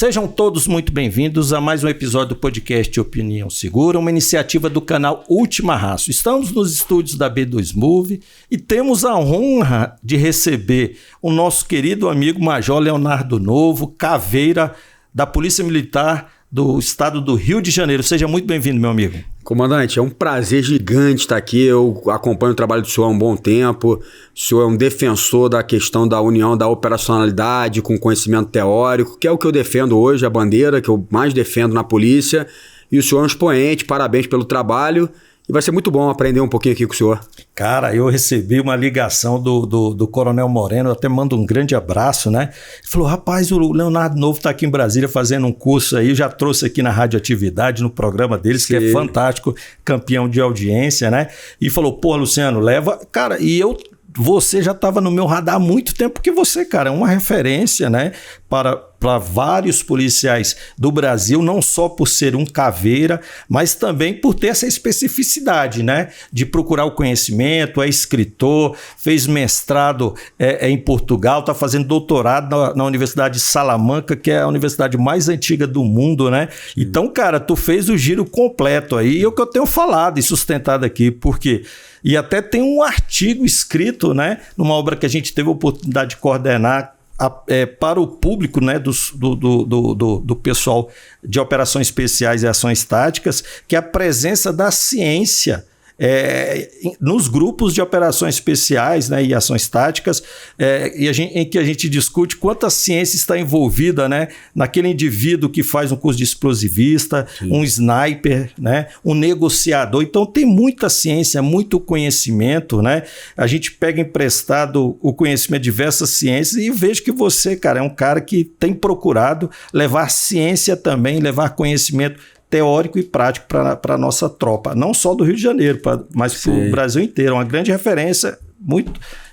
Sejam todos muito bem-vindos a mais um episódio do podcast Opinião Segura, uma iniciativa do canal Última Raço. Estamos nos estúdios da B2 Move e temos a honra de receber o nosso querido amigo Major Leonardo Novo, caveira da Polícia Militar do estado do Rio de Janeiro. Seja muito bem-vindo, meu amigo. Comandante, é um prazer gigante estar aqui. Eu acompanho o trabalho do senhor há um bom tempo. O senhor é um defensor da questão da união, da operacionalidade com conhecimento teórico, que é o que eu defendo hoje, a bandeira que eu mais defendo na polícia. E o senhor é um expoente, parabéns pelo trabalho. E vai ser muito bom aprender um pouquinho aqui com o senhor. Cara, eu recebi uma ligação do Coronel Moreno, eu até mando um grande abraço, né? Ele falou, rapaz, o Leonardo Novo está aqui em Brasília fazendo um curso aí, já trouxe aqui na Radioatividade, no programa deles, Sim. que é fantástico, campeão de audiência, né? E falou, pô, Luciano, leva... Cara, você já estava no meu radar há muito tempo, porque você, cara, é uma referência, né, para vários policiais do Brasil, não só por ser um caveira, mas também por ter essa especificidade, né, de procurar o conhecimento, é escritor, fez mestrado em Portugal, está fazendo doutorado na Universidade de Salamanca, que é a universidade mais antiga do mundo, né? Sim. Então, cara, tu fez o giro completo aí, e é o que eu tenho falado e sustentado aqui, porque... E até tem um artigo escrito, né, numa obra que a gente teve a oportunidade de coordenar para o público, né, do pessoal de operações especiais e ações táticas, que é a presença da ciência nos grupos de operações especiais, né, e ações táticas, em que a gente discute quanta ciência está envolvida, né, naquele indivíduo que faz um curso de explosivista, sim, um sniper, né, um negociador. Então tem muita ciência, muito conhecimento, né? A gente pega emprestado o conhecimento de diversas ciências e vejo que você, cara, é um cara que tem procurado levar ciência também, levar conhecimento teórico e prático para a nossa tropa, não só do Rio de Janeiro, mas para o Brasil inteiro. Uma grande referência,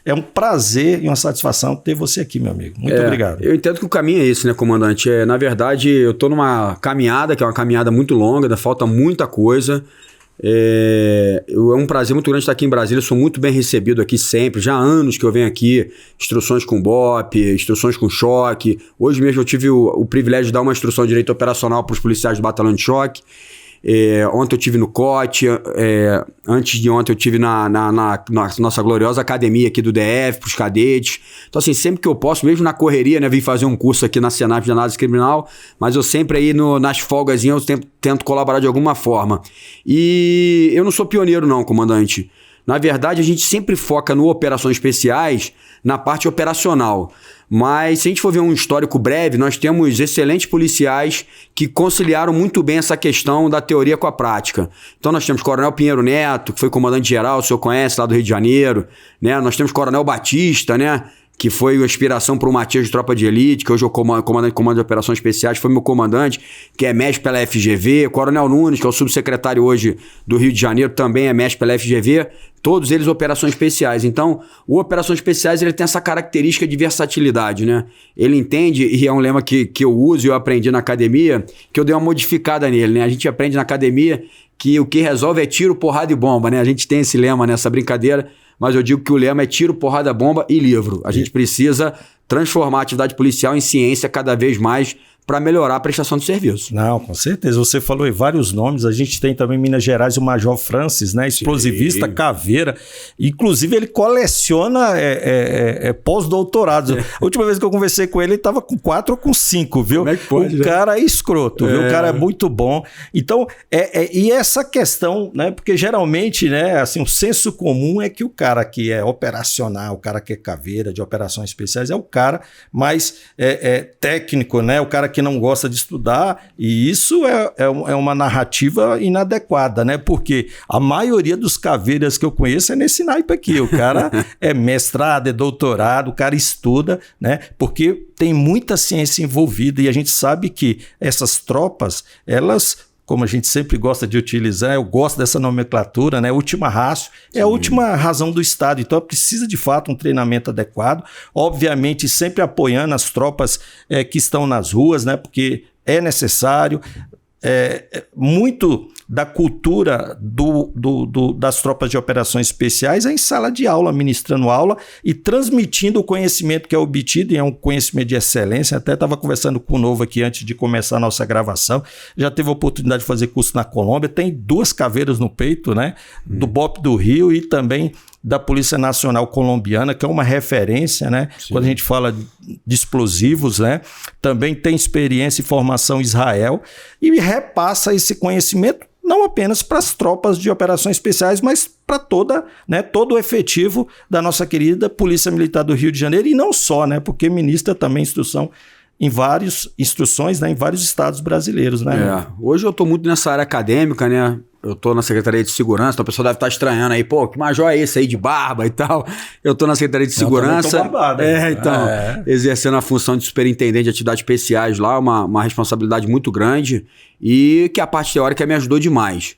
é um prazer e uma satisfação ter você aqui, meu amigo. Muito obrigado. Eu entendo que o caminho é esse, né, comandante? Na verdade, eu estou numa caminhada, que é uma caminhada muito longa, ainda falta muita coisa. É um prazer muito grande estar aqui em Brasília, eu sou muito bem recebido aqui sempre, já há anos que eu venho aqui, instruções com BOP, instruções com choque. Hoje mesmo eu tive o privilégio de dar uma instrução de direito operacional para os policiais do batalhão de choque. Ontem eu tive no COT, antes de ontem eu tive na nossa gloriosa academia aqui do DF, para os cadetes. Então assim, sempre que eu posso, mesmo na correria, né, vim fazer um curso aqui na Senap de Análise Criminal, mas eu sempre aí nas folgazinhas eu tento colaborar de alguma forma. E eu não sou pioneiro não, comandante. Na verdade, a gente sempre foca no operações especiais, na parte operacional. Mas se a gente for ver um histórico breve, nós temos excelentes policiais que conciliaram muito bem essa questão da teoria com a prática. Então nós temos Coronel Pinheiro Neto, que foi comandante-geral, o senhor conhece, lá do Rio de Janeiro, né? Nós temos Coronel Batista, né, que foi a inspiração para o Matias de Tropa de Elite, que hoje é o comando de operações especiais, foi meu comandante, que é mestre pela FGV. Coronel Nunes, que é o subsecretário hoje do Rio de Janeiro, também é mestre pela FGV. Todos eles operações especiais. Então, o operações especiais ele tem essa característica de versatilidade, né? Ele entende, e é um lema que eu uso e eu aprendi na academia, que eu dei uma modificada nele, né? A gente aprende na academia que o que resolve é tiro, porrada e bomba, né? A gente tem esse lema nessa brincadeira, mas eu digo que o lema é tiro, porrada, bomba e livro. A gente precisa transformar a atividade policial em ciência cada vez mais para melhorar a prestação de serviço. Não, com certeza. Você falou em vários nomes. A gente tem também em Minas Gerais o Major Francis, né? Explosivista, sim, caveira. Inclusive, ele coleciona pós-doutorados. A última vez que eu conversei com ele, ele estava com 4 ou com 5, viu? Como é que pode, o cara é escroto, viu? O cara é muito bom. Então, e essa questão, né? Porque geralmente, né? Assim, o senso comum é que o cara que é operacional, o cara que é caveira de operações especiais, é o cara mais técnico, né? O cara que não gosta de estudar, e isso é uma narrativa inadequada, né? Porque a maioria dos caveiras que eu conheço é nesse naipe aqui. O cara é mestrado, é doutorado, o cara estuda, né? Porque tem muita ciência envolvida e a gente sabe que essas tropas, elas, como a gente sempre gosta de utilizar, eu gosto dessa nomenclatura, né? Última raça é a última razão do Estado. Então, precisa de fato um treinamento adequado, obviamente sempre apoiando as tropas que estão nas ruas, né? Porque é necessário. Muito da cultura das tropas de operações especiais é em sala de aula, ministrando aula e transmitindo o conhecimento que é obtido, e é um conhecimento de excelência. Até estava conversando com o Novo aqui antes de começar a nossa gravação, já teve a oportunidade de fazer curso na Colômbia, tem 2 caveiras no peito, né? Do BOPE do Rio e também da Polícia Nacional Colombiana, que é uma referência, né? Sim. Quando a gente fala de explosivos, né? Também tem experiência e formação em Israel e repassa esse conhecimento não apenas para as tropas de operações especiais, mas para todo o efetivo da nossa querida Polícia Militar do Rio de Janeiro, e não só, né? Porque ministra também instruções, né, em vários estados brasileiros, né? Hoje eu estou muito nessa área acadêmica, né? Eu estou na Secretaria de Segurança, então a pessoa deve estar estranhando aí, pô, que major é esse aí de barba e tal? Eu estou na Secretaria de Segurança. Barbado, exercendo a função de superintendente de atividades especiais lá, uma responsabilidade muito grande, e que a parte teórica me ajudou demais.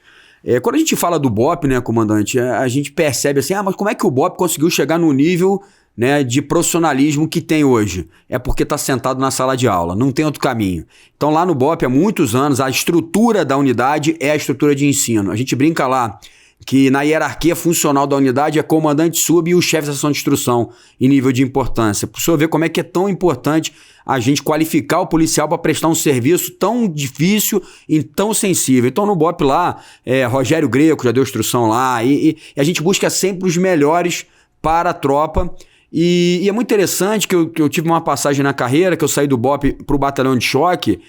Quando a gente fala do BOPE, né, comandante, a gente percebe assim, mas como é que o BOPE conseguiu chegar no nível, né, de profissionalismo que tem hoje? É porque está sentado na sala de aula, não tem outro caminho. Então lá no BOPE, há muitos anos, a estrutura da unidade é a estrutura de ensino. A gente brinca lá que na hierarquia funcional da unidade é comandante sub e o chefe da seção de instrução em nível de importância. Para o senhor ver como é que é tão importante a gente qualificar o policial para prestar um serviço tão difícil e tão sensível. Então no BOPE lá, Rogério Greco já deu instrução lá, e a gente busca sempre os melhores para a tropa. E é muito interessante que eu tive uma passagem na carreira, que eu saí do BOPE para o batalhão de choque,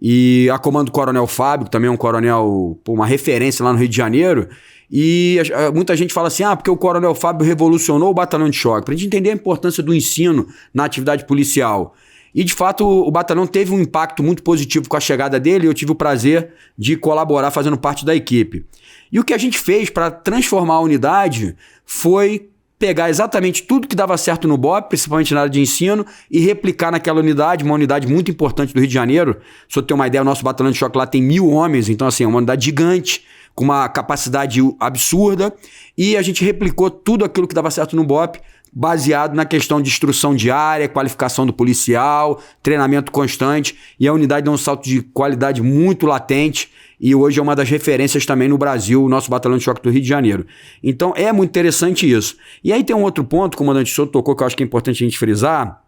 e a comando do Coronel Fábio, que também é um coronel, uma referência lá no Rio de Janeiro, e muita gente fala assim, porque o Coronel Fábio revolucionou o batalhão de choque, para a gente entender a importância do ensino na atividade policial. E, de fato, o batalhão teve um impacto muito positivo com a chegada dele, e eu tive o prazer de colaborar fazendo parte da equipe. E o que a gente fez para transformar a unidade foi pegar exatamente tudo que dava certo no BOPE, principalmente na área de ensino, e replicar naquela unidade, uma unidade muito importante do Rio de Janeiro. Se eu ter uma ideia, o nosso batalhão de choque lá tem 1.000 homens, então assim, é uma unidade gigante, com uma capacidade absurda, e a gente replicou tudo aquilo que dava certo no BOPE, baseado na questão de instrução diária, qualificação do policial, treinamento constante, e a unidade deu um salto de qualidade muito latente, e hoje é uma das referências também no Brasil, o nosso batalhão de choque do Rio de Janeiro. Então é muito interessante isso. E aí tem um outro ponto, o comandante Souto tocou, que eu acho que é importante a gente frisar.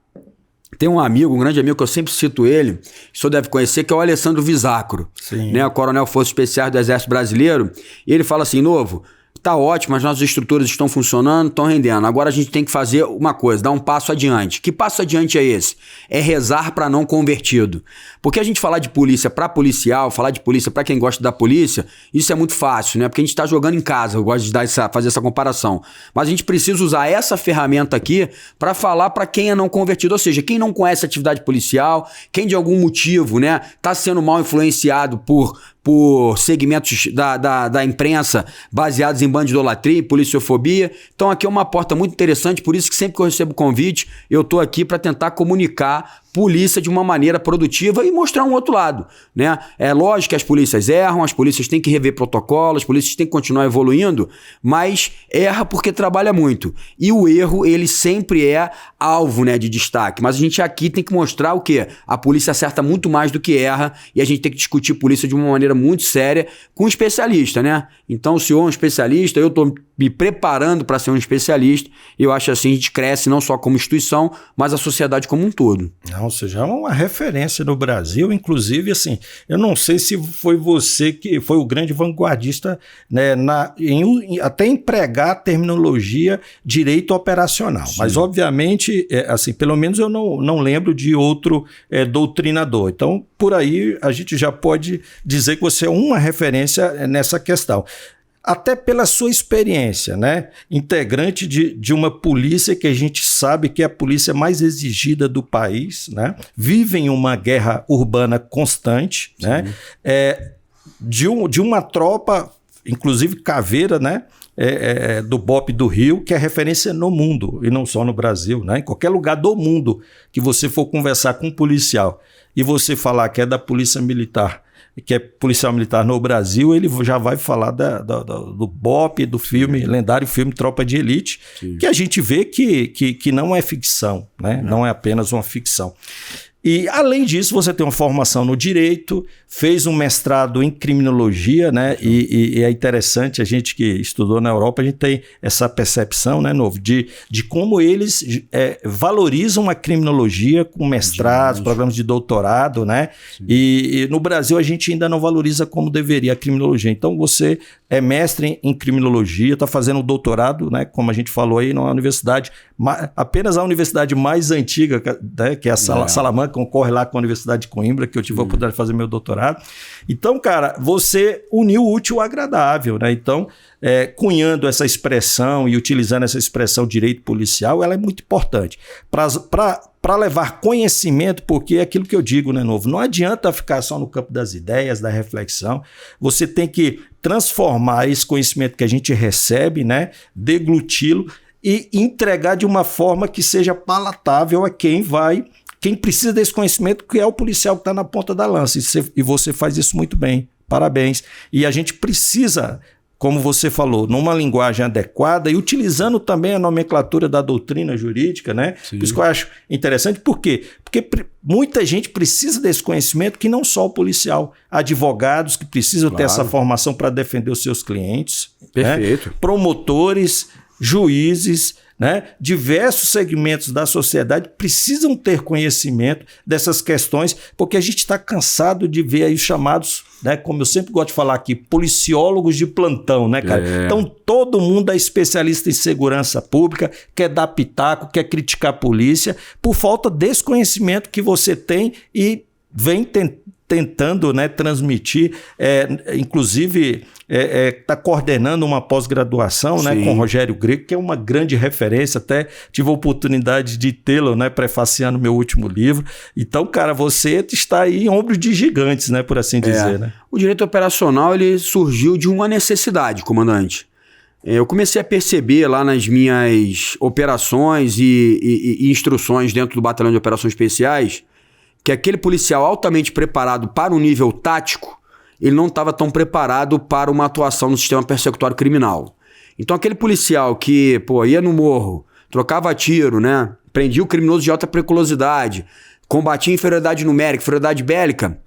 Tem um amigo, um grande amigo, que eu sempre cito ele, que o senhor deve conhecer, que é o Alessandro Visacro, né, o coronel Forças Especiais do Exército Brasileiro, e ele fala assim, Novo, tá ótimo, as nossas estruturas estão funcionando, estão rendendo. Agora a gente tem que fazer uma coisa, dar um passo adiante. Que passo adiante é esse? É rezar para não convertido. Porque a gente falar de polícia para policial, falar de polícia para quem gosta da polícia, isso é muito fácil, né? Porque a gente está jogando em casa, eu gosto de fazer essa comparação. Mas a gente precisa usar essa ferramenta aqui para falar para quem é não convertido, ou seja, quem não conhece a atividade policial, quem de algum motivo, né, tá sendo mal influenciado por segmentos da imprensa baseados em bandidolatria e policiofobia. Então aqui é uma porta muito interessante, por isso que sempre que eu recebo convite, eu estou aqui para tentar comunicar polícia de uma maneira produtiva e mostrar um outro lado, né? É lógico que as polícias erram, as polícias têm que rever protocolos, as polícias têm que continuar evoluindo, mas erra porque trabalha muito. E o erro, ele sempre é alvo, né, de destaque. Mas a gente aqui tem que mostrar o quê? A polícia acerta muito mais do que erra, e a gente tem que discutir polícia de uma maneira muito séria com um especialista, né? Então o senhor é um especialista, eu estou me preparando para ser um especialista, e eu acho assim, a gente cresce não só como instituição, mas a sociedade como um todo. Não, você já é uma referência no Brasil, inclusive, assim, eu não sei se foi você que foi o grande vanguardista, né, até empregar a terminologia direito operacional. Sim. Mas, obviamente, assim, pelo menos eu não lembro de outro doutrinador. Então, por aí, a gente já pode dizer que você é uma referência nessa questão. Até pela sua experiência, né? Integrante de uma polícia que a gente sabe que é a polícia mais exigida do país, né? Vive em uma guerra urbana constante, né? De uma tropa, inclusive caveira, né? Do BOPE do Rio, que é referência no mundo, e não só no Brasil, né? Em qualquer lugar do mundo que você for conversar com um policial e você falar que é da Polícia Militar, que é policial militar no Brasil, ele já vai falar do BOPE, do filme, lendário filme Tropa de Elite, sim, que a gente vê que não é ficção, né? Não é apenas uma ficção. E, além disso, você tem uma formação no direito, fez um mestrado em criminologia, né? E é interessante, a gente que estudou na Europa, a gente tem essa percepção, né, Novo, de como eles valorizam a criminologia com mestrados, programas de doutorado, né? E no Brasil a gente ainda não valoriza como deveria a criminologia. Então você é mestre em criminologia, está fazendo um doutorado, né? Como a gente falou aí, numa universidade, apenas a universidade mais antiga, né, que é a Salamanca, concorre lá com a Universidade de Coimbra, que eu tive a oportunidade de fazer meu doutorado. Então, cara, você uniu o útil ao agradável, né? Então, cunhando essa expressão e utilizando essa expressão direito policial, ela é muito importante para levar conhecimento, porque é aquilo que eu digo, né, Novo? Não adianta ficar só no campo das ideias, da reflexão. Você tem que transformar esse conhecimento que a gente recebe, né, degluti-lo e entregar de uma forma que seja palatável a quem precisa desse conhecimento, que é o policial que está na ponta da lança. E você faz isso muito bem. Parabéns. E a gente precisa, como você falou, numa linguagem adequada e utilizando também a nomenclatura da doutrina jurídica, né? Sim. Por isso que eu acho interessante. Por quê? Porque muita gente precisa desse conhecimento, que não só o policial. Advogados que precisam ter essa formação para defender os seus clientes. Perfeito. Né? Promotores, juízes, né? Diversos segmentos da sociedade precisam ter conhecimento dessas questões, porque a gente está cansado de ver aí os chamados, né, como eu sempre gosto de falar aqui, policiólogos de plantão, né, cara? Então todo mundo é especialista em segurança pública, quer dar pitaco, quer criticar a polícia, por falta desse conhecimento que você tem e vem tentando, né, transmitir, inclusive está coordenando uma pós-graduação, né, com o Rogério Greco, que é uma grande referência, até tive a oportunidade de tê-lo, né, prefaciando meu último livro. Então, cara, você está aí em ombros de gigantes, né, por assim dizer. Né? O direito operacional ele surgiu de uma necessidade, comandante. Eu comecei a perceber lá nas minhas operações e instruções dentro do Batalhão de Operações Especiais que aquele policial altamente preparado para um nível tático, ele não estava tão preparado para uma atuação no sistema persecutório criminal. Então aquele policial que ia no morro, trocava tiro, né, prendia o criminoso de alta periculosidade, combatia inferioridade numérica, inferioridade bélica,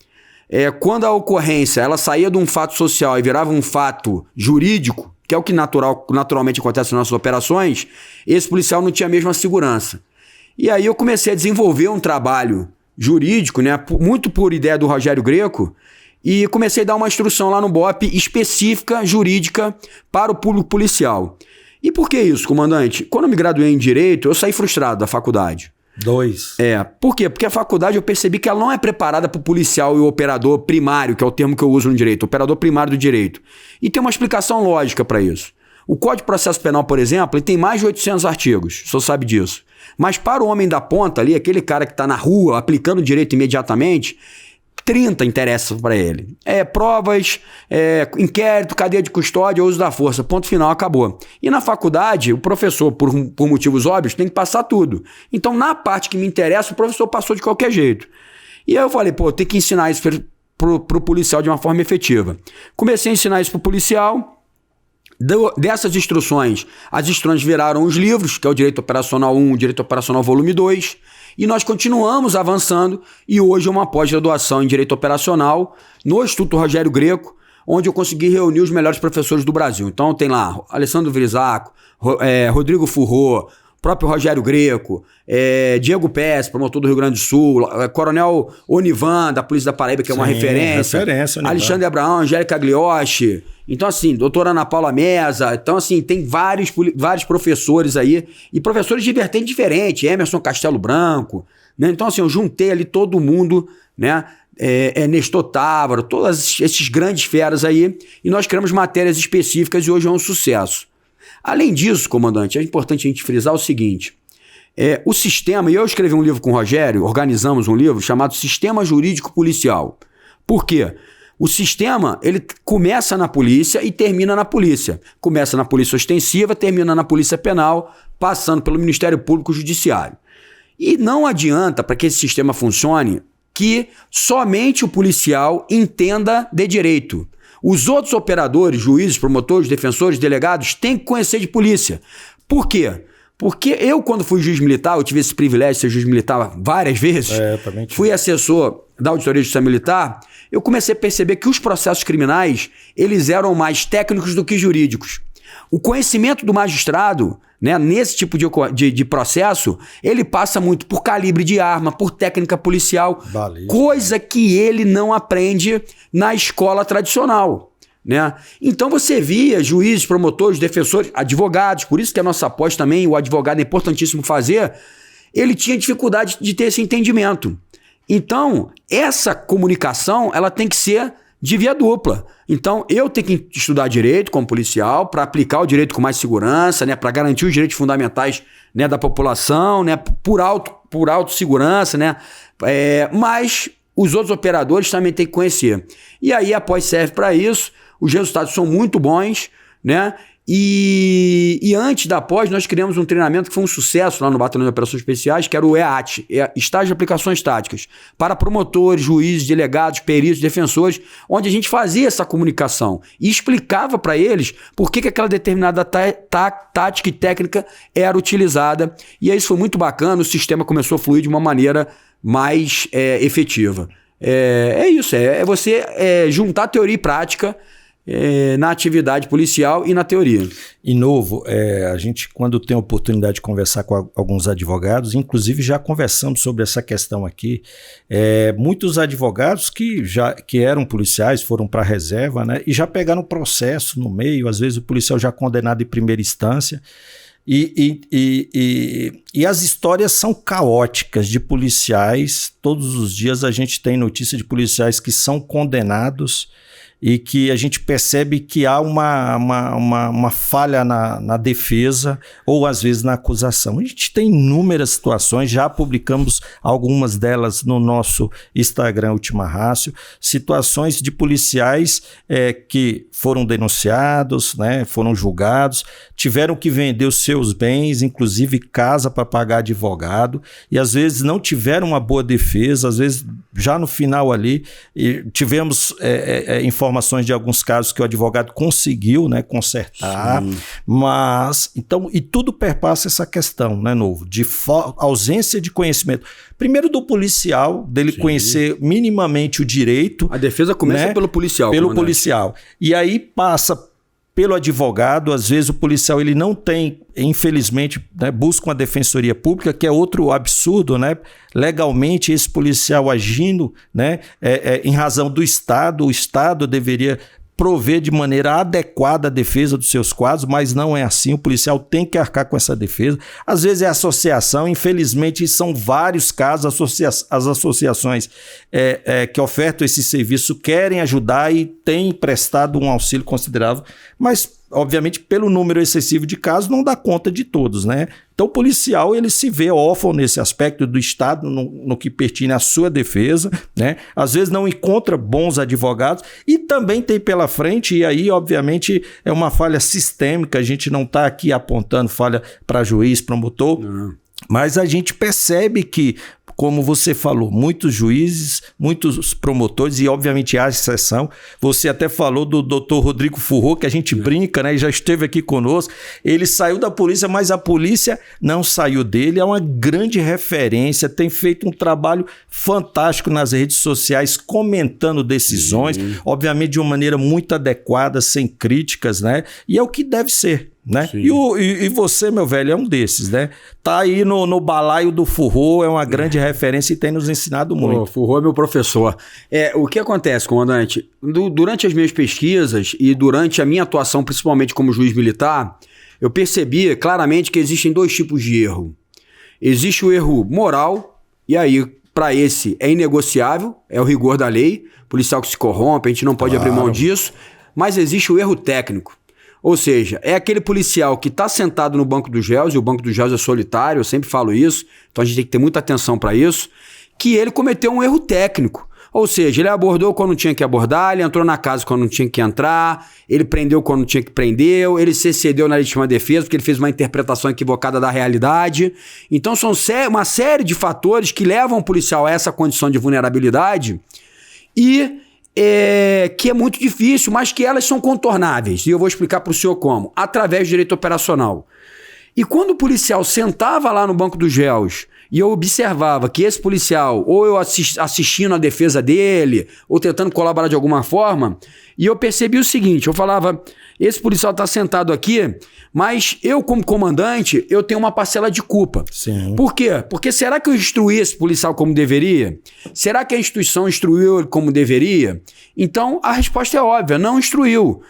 quando a ocorrência ela saía de um fato social e virava um fato jurídico, que é o que naturalmente acontece nas nossas operações, esse policial não tinha a mesma segurança. E aí eu comecei a desenvolver um trabalho jurídico, né, muito por ideia do Rogério Greco, e comecei a dar uma instrução lá no BOP específica, jurídica, para o público policial. E por que isso, comandante? Quando eu me graduei em Direito, eu saí frustrado da faculdade. Por quê? Porque a faculdade eu percebi que ela não é preparada para o policial e o operador primário, que é o termo que eu uso no direito, operador primário do direito. E tem uma explicação lógica para isso. O Código de Processo Penal, por exemplo, ele tem mais de 800 artigos, o senhor sabe disso. Mas para o homem da ponta ali, aquele cara que está na rua aplicando o direito imediatamente, 30 interessa para ele. Provas, inquérito, cadeia de custódia, uso da força, ponto final, acabou. E na faculdade, o professor, por motivos óbvios, tem que passar tudo. Então, na parte que me interessa, o professor passou de qualquer jeito. E aí eu falei, eu tenho que ensinar isso pro policial de uma forma efetiva. Comecei a ensinar isso pro policial. Dessas instruções, as instruções viraram os livros, que é o Direito Operacional 1, Direito Operacional Volume 2, e nós continuamos avançando, e hoje é uma pós-graduação em Direito Operacional no Instituto Rogério Greco, onde eu consegui reunir os melhores professores do Brasil. Então tem lá Alessandro Vrisaco, Rodrigo Furro, próprio Rogério Greco, Diego Pérez, promotor do Rio Grande do Sul, Coronel Onivan, da Polícia da Paraíba, que é uma referência Alexandre Abraão, Angélica Glioche. Então, assim, doutora Ana Paula Meza. Então, assim, tem vários professores aí, e professores de vertente diferente, Emerson Castelo Branco, né? Então, assim, eu juntei ali todo mundo, né? Nestor Távaro, todos esses grandes feras aí, e nós criamos matérias específicas e hoje é um sucesso. Além disso, comandante, é importante a gente frisar o seguinte, o sistema, e eu escrevi um livro com o Rogério, organizamos um livro chamado Sistema Jurídico Policial. Por quê? O sistema, ele começa na polícia e termina na polícia. Começa na polícia ostensiva, termina na polícia penal, passando pelo Ministério Público Judiciário. E não adianta, para que esse sistema funcione, que somente o policial entenda de direito. Os outros operadores, juízes, promotores, defensores, delegados, têm que conhecer de polícia. Por quê? Porque eu, quando fui juiz militar, eu tive esse privilégio de ser juiz militar várias vezes, fui assessor da Auditoria de Justiça Militar, eu comecei a perceber que os processos criminais, eles eram mais técnicos do que jurídicos. O conhecimento do magistrado, né, nesse tipo de processo, ele passa muito por calibre de arma, por técnica policial, coisa que ele não aprende na escola tradicional. Né? Então você via juízes, promotores, defensores, advogados, por isso que a nossa pós também, o advogado é importantíssimo fazer, ele tinha dificuldade de ter esse entendimento. Então, essa comunicação, ela tem que ser de via dupla. Então, eu tenho que estudar direito como policial para aplicar o direito com mais segurança, né, para garantir os direitos fundamentais, né, da população, né, por autossegurança, né, mas os outros operadores também têm que conhecer. E aí a pós serve para isso, os resultados são muito bons, né? E antes da pós, nós criamos um treinamento que foi um sucesso lá no Batalhão de Operações Especiais, que era o EAT, Estágio de Aplicações Táticas, para promotores, juízes, delegados, peritos, defensores, onde a gente fazia essa comunicação e explicava para eles por que aquela determinada tática e técnica era utilizada. E aí isso foi muito bacana, o sistema começou a fluir de uma maneira mais efetiva. É isso, você juntar teoria e prática na atividade policial e na teoria. E novo, a gente quando tem a oportunidade de conversar com alguns advogados, inclusive já conversamos sobre essa questão aqui, muitos advogados que eram policiais, foram para a reserva, né, e já pegaram processo no meio, às vezes o policial já condenado em primeira instância, e as histórias são caóticas de policiais. Todos os dias a gente tem notícia de policiais que são condenados e que a gente percebe que há uma falha na defesa ou às vezes na acusação. A gente tem inúmeras situações, já publicamos algumas delas no nosso Instagram Última Ratio, situações de policiais que foram denunciados, né, foram julgados, tiveram que vender os seus bens, inclusive casa para pagar advogado, e às vezes não tiveram uma boa defesa, às vezes já no final ali tivemos informações de alguns casos que o advogado conseguiu, né, consertar. Sim. Mas, então, e tudo perpassa essa questão, né, novo, de ausência de conhecimento. Primeiro do policial, dele Sim. conhecer minimamente o direito. A defesa começa, né, pelo policial. Pelo policial. E aí passa pelo advogado. Às vezes o policial ele não tem, infelizmente, né, busca uma defensoria pública, que é outro absurdo, né? Legalmente esse policial agindo, né, em razão do Estado, o Estado deveria prover de maneira adequada a defesa dos seus quadros, mas não é assim, o policial tem que arcar com essa defesa. Às vezes é associação, infelizmente são vários casos, as associações que ofertam esse serviço querem ajudar e têm prestado um auxílio considerável, mas obviamente pelo número excessivo de casos não dá conta de todos, né? Então o policial ele se vê órfão nesse aspecto do Estado no que pertine à sua defesa, né? Às vezes não encontra bons advogados e também tem pela frente, e aí obviamente é uma falha sistêmica, a gente não está aqui apontando falha para juiz, promotor, mas a gente percebe que, como você falou, muitos juízes, muitos promotores, e obviamente há exceção. Você até falou do Dr. Rodrigo Furro, que a gente brinca, né? E já esteve aqui conosco. Ele saiu da polícia, mas a polícia não saiu dele. É uma grande referência, tem feito um trabalho fantástico nas redes sociais, comentando decisões, obviamente de uma maneira muito adequada, sem críticas, né? E é o que deve ser. Né? E você, meu velho, é um desses, né? Tá aí no balaio do Furro, é uma grande referência e tem nos ensinado muito. O Furro é meu professor. O que acontece, comandante? Durante as minhas pesquisas e durante a minha atuação, principalmente como juiz militar, eu percebi claramente que existem dois tipos de erro. Existe o erro moral, e aí, para esse, é inegociável, é o rigor da lei, policial que se corrompe, a gente não pode abrir mão disso, mas existe o erro técnico. Ou seja, é aquele policial que está sentado no banco dos réus, e o banco dos réus é solitário, eu sempre falo isso, então a gente tem que ter muita atenção para isso, que ele cometeu um erro técnico. Ou seja, ele abordou quando tinha que abordar, ele entrou na casa quando não tinha que entrar, ele prendeu quando não tinha que prender, ele se excedeu na legítima defesa porque ele fez uma interpretação equivocada da realidade. Então são uma série de fatores que levam o policial a essa condição de vulnerabilidade e que é muito difícil, mas que elas são contornáveis. E eu vou explicar para o senhor como. Através do direito operacional. E quando o policial sentava lá no banco dos réus e eu observava que esse policial, ou eu assistindo a defesa dele, ou tentando colaborar de alguma forma, e eu percebi o seguinte, eu falava, esse policial está sentado aqui, mas eu como comandante, eu tenho uma parcela de culpa. Sim. Por quê? Porque será que eu instruí esse policial como deveria? Será que a instituição instruiu ele como deveria? Então, a resposta é óbvia, não instruiu.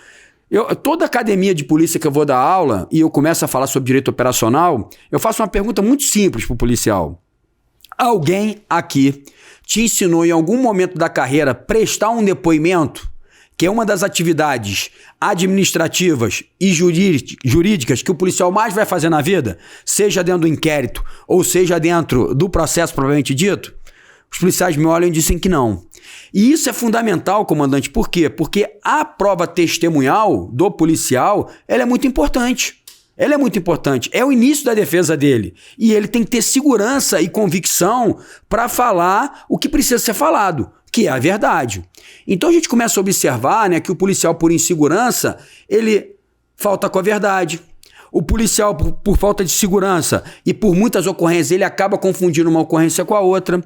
Toda academia de polícia que eu vou dar aula e eu começo a falar sobre direito operacional, eu faço uma pergunta muito simples para o policial. Alguém aqui te ensinou em algum momento da carreira a prestar um depoimento, que é uma das atividades administrativas e jurídicas que o policial mais vai fazer na vida, seja dentro do inquérito ou seja dentro do processo propriamente dito? Os policiais me olham e dizem que não. E isso é fundamental, comandante, por quê? Porque a prova testemunhal do policial, ela é muito importante. Ela é muito importante. É o início da defesa dele. E ele tem que ter segurança e convicção para falar o que precisa ser falado, que é a verdade. Então a gente começa a observar, né, que o policial, por insegurança, ele falta com a verdade. O policial, por falta de segurança e por muitas ocorrências, ele acaba confundindo uma ocorrência com a outra.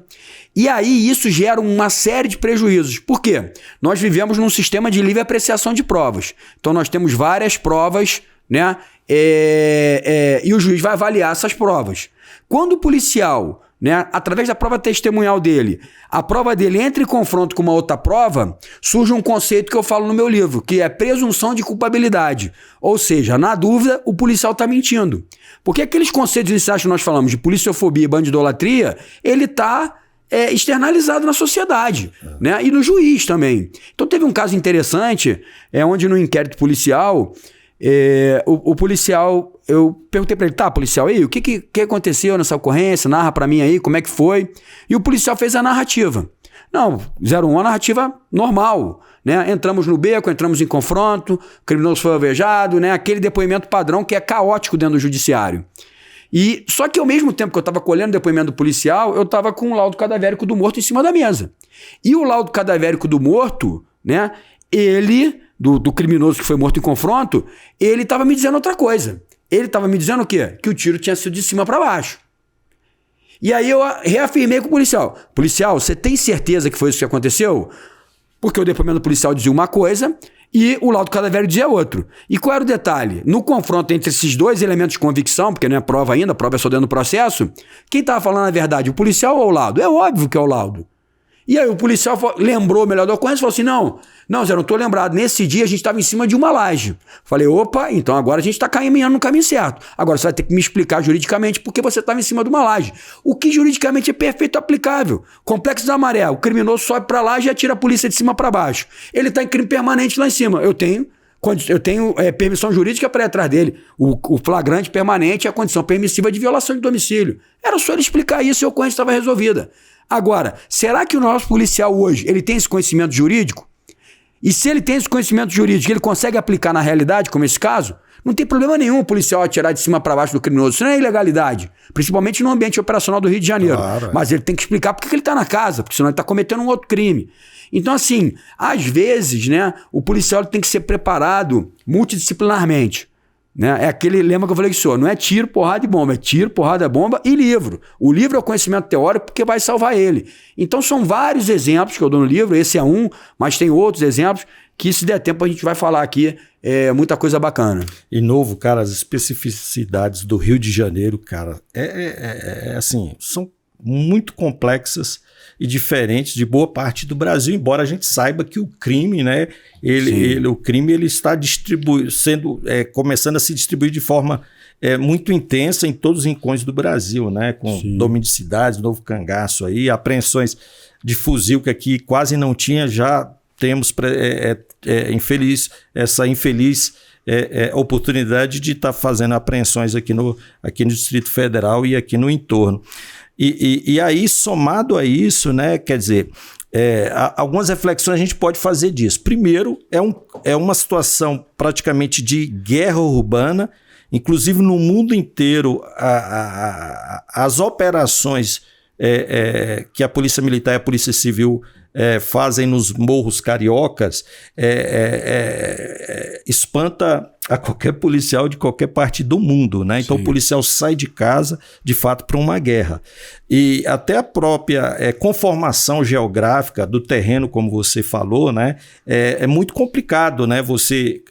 E aí isso gera uma série de prejuízos. Por quê? Nós vivemos num sistema de livre apreciação de provas. Então nós temos várias provas, né? E o juiz vai avaliar essas provas. Quando o policial, né, através da prova testemunhal dele, a prova dele entra em confronto com uma outra prova, surge um conceito que eu falo no meu livro, que é presunção de culpabilidade. Ou seja, na dúvida, o policial está mentindo. Porque aqueles conceitos iniciais que nós falamos de policiofobia e bandidolatria, ele está externalizado na sociedade, né, e no juiz também. Então teve um caso interessante, onde no inquérito policial, o policial, eu perguntei pra ele, tá, policial, aí, o que aconteceu nessa ocorrência? Narra pra mim aí, como é que foi? E o policial fez a narrativa. Não, 01, a narrativa normal, né? Entramos no beco, entramos em confronto, o criminoso foi alvejado, né? Aquele depoimento padrão que é caótico dentro do judiciário. E só que ao mesmo tempo que eu estava colhendo o depoimento do policial, eu estava com o laudo cadavérico do morto em cima da mesa. E o laudo cadavérico do morto, né? Ele... Do criminoso que foi morto em confronto, ele estava me dizendo outra coisa. Ele estava me dizendo o quê? Que o tiro tinha sido de cima para baixo. E aí eu reafirmei com o policial. Policial, você tem certeza que foi isso que aconteceu? Porque o depoimento do policial dizia uma coisa e o laudo cadavérico dizia outro. E qual era o detalhe? No confronto entre esses dois elementos de convicção, porque não é prova ainda, a prova é só dentro do processo, quem estava falando a verdade, o policial ou o laudo? É óbvio que é o laudo. E aí o policial lembrou melhor da ocorrência e falou assim, não, Zé, não estou lembrado. Nesse dia a gente estava em cima de uma laje. Falei, opa, então agora a gente está caminhando no caminho certo. Agora você vai ter que me explicar juridicamente por que você estava em cima de uma laje. O que juridicamente é perfeito aplicável. Complexo da Maré, o criminoso sobe para a laje e atira a polícia de cima para baixo. Ele está em crime permanente lá em cima. Eu tenho permissão jurídica para ir atrás dele. O flagrante permanente é a condição permissiva de violação de domicílio. Era só ele explicar isso e a ocorrência estava resolvida. Agora, será que o nosso policial hoje ele tem esse conhecimento jurídico? E se ele tem esse conhecimento jurídico, ele consegue aplicar na realidade, como esse caso? Não tem problema nenhum o policial atirar de cima para baixo do criminoso. Isso não é ilegalidade. Principalmente no ambiente operacional do Rio de Janeiro. Claro. Mas ele tem que explicar por que ele está na casa, porque senão ele está cometendo um outro crime. Então, assim, às vezes, né, o policial tem que ser preparado multidisciplinarmente. Né? É aquele lema que eu falei que senhor, não é tiro, porrada e bomba, é tiro, porrada, bomba e livro. O livro é o conhecimento teórico porque vai salvar ele. Então são vários exemplos que eu dou no livro, esse é um, mas tem outros exemplos que se der tempo a gente vai falar aqui, muita coisa bacana. E novo, cara, as especificidades do Rio de Janeiro, cara, assim, são muito complexas e diferentes de boa parte do Brasil, embora a gente saiba que o crime, né, o crime ele está começando a se distribuir de forma muito intensa em todos os rincões do Brasil, né, com dominicidades, novo cangaço aí, apreensões de fuzil que aqui quase não tinha, já temos essa infeliz oportunidade de estar fazendo apreensões aqui no Distrito Federal e aqui no entorno. E aí, somado a isso, né, quer dizer, algumas reflexões a gente pode fazer disso. Primeiro, é uma situação praticamente de guerra urbana, inclusive no mundo inteiro, as operações que a Polícia Militar e a Polícia Civil fazem nos morros cariocas espanta a qualquer policial de qualquer parte do mundo, né? Então o policial sai de casa, de fato, para uma guerra. E até a própria conformação geográfica do terreno, como você falou, né? É muito complicado, né? Você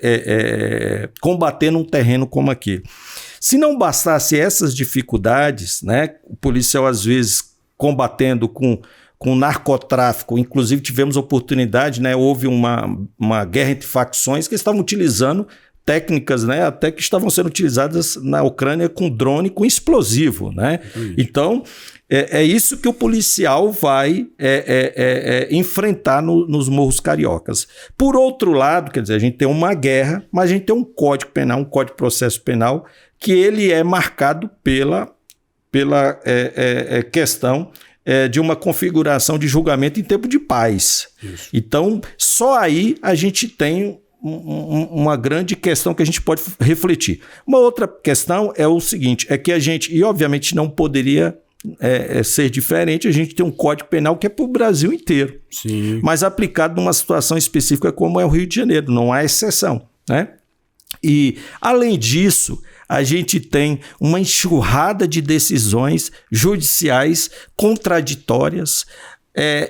combater num terreno como aquele. Se não bastasse essas dificuldades, né? O policial, às vezes, combatendo com narcotráfico, inclusive tivemos oportunidade, né? Houve uma guerra entre facções que estavam utilizando técnicas, né, até que estavam sendo utilizadas na Ucrânia com drone, com explosivo, né? Então, é isso que o policial vai enfrentar nos morros cariocas. Por outro lado, quer dizer, a gente tem uma guerra, mas a gente tem um código penal, um código de processo penal, que ele é marcado pela questão de uma configuração de julgamento em tempo de paz. Isso. Então, só aí a gente tem uma grande questão que a gente pode refletir. Uma outra questão é o seguinte, é que a gente, e obviamente não poderia ser diferente, a gente tem um código penal que é para o Brasil inteiro, sim, mas aplicado numa situação específica como é o Rio de Janeiro, não há exceção, né? E, além disso, a gente tem uma enxurrada de decisões judiciais contraditórias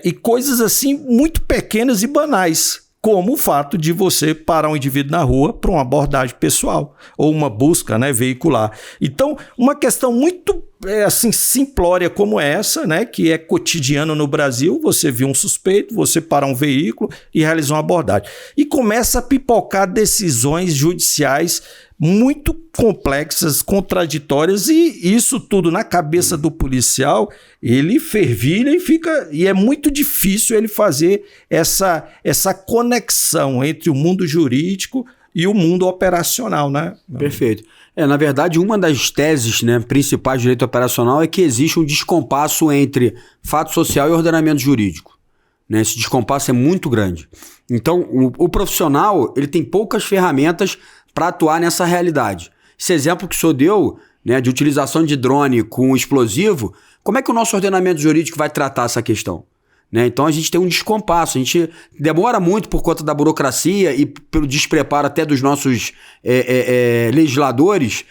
e coisas assim muito pequenas e banais, como o fato de você parar um indivíduo na rua para uma abordagem pessoal ou uma busca, né, veicular. Então, uma questão muito assim, simplória como essa, né, que é cotidiano no Brasil, você viu um suspeito, você para um veículo e realiza uma abordagem. E começa a pipocar decisões judiciais muito complexas, contraditórias, e isso tudo na cabeça do policial, ele fervilha e é muito difícil ele fazer essa conexão entre o mundo jurídico e o mundo operacional, né? Perfeito. Na verdade, uma das teses, né, principais do direito operacional é que existe um descompasso entre fato social e ordenamento jurídico, né? Esse descompasso é muito grande. Então, o profissional ele tem poucas ferramentas para atuar nessa realidade. Esse exemplo que o senhor deu, né, de utilização de drone com explosivo, como é que o nosso ordenamento jurídico vai tratar essa questão? Né? Então a gente tem um descompasso, a gente demora muito por conta da burocracia e pelo despreparo até dos nossos legisladores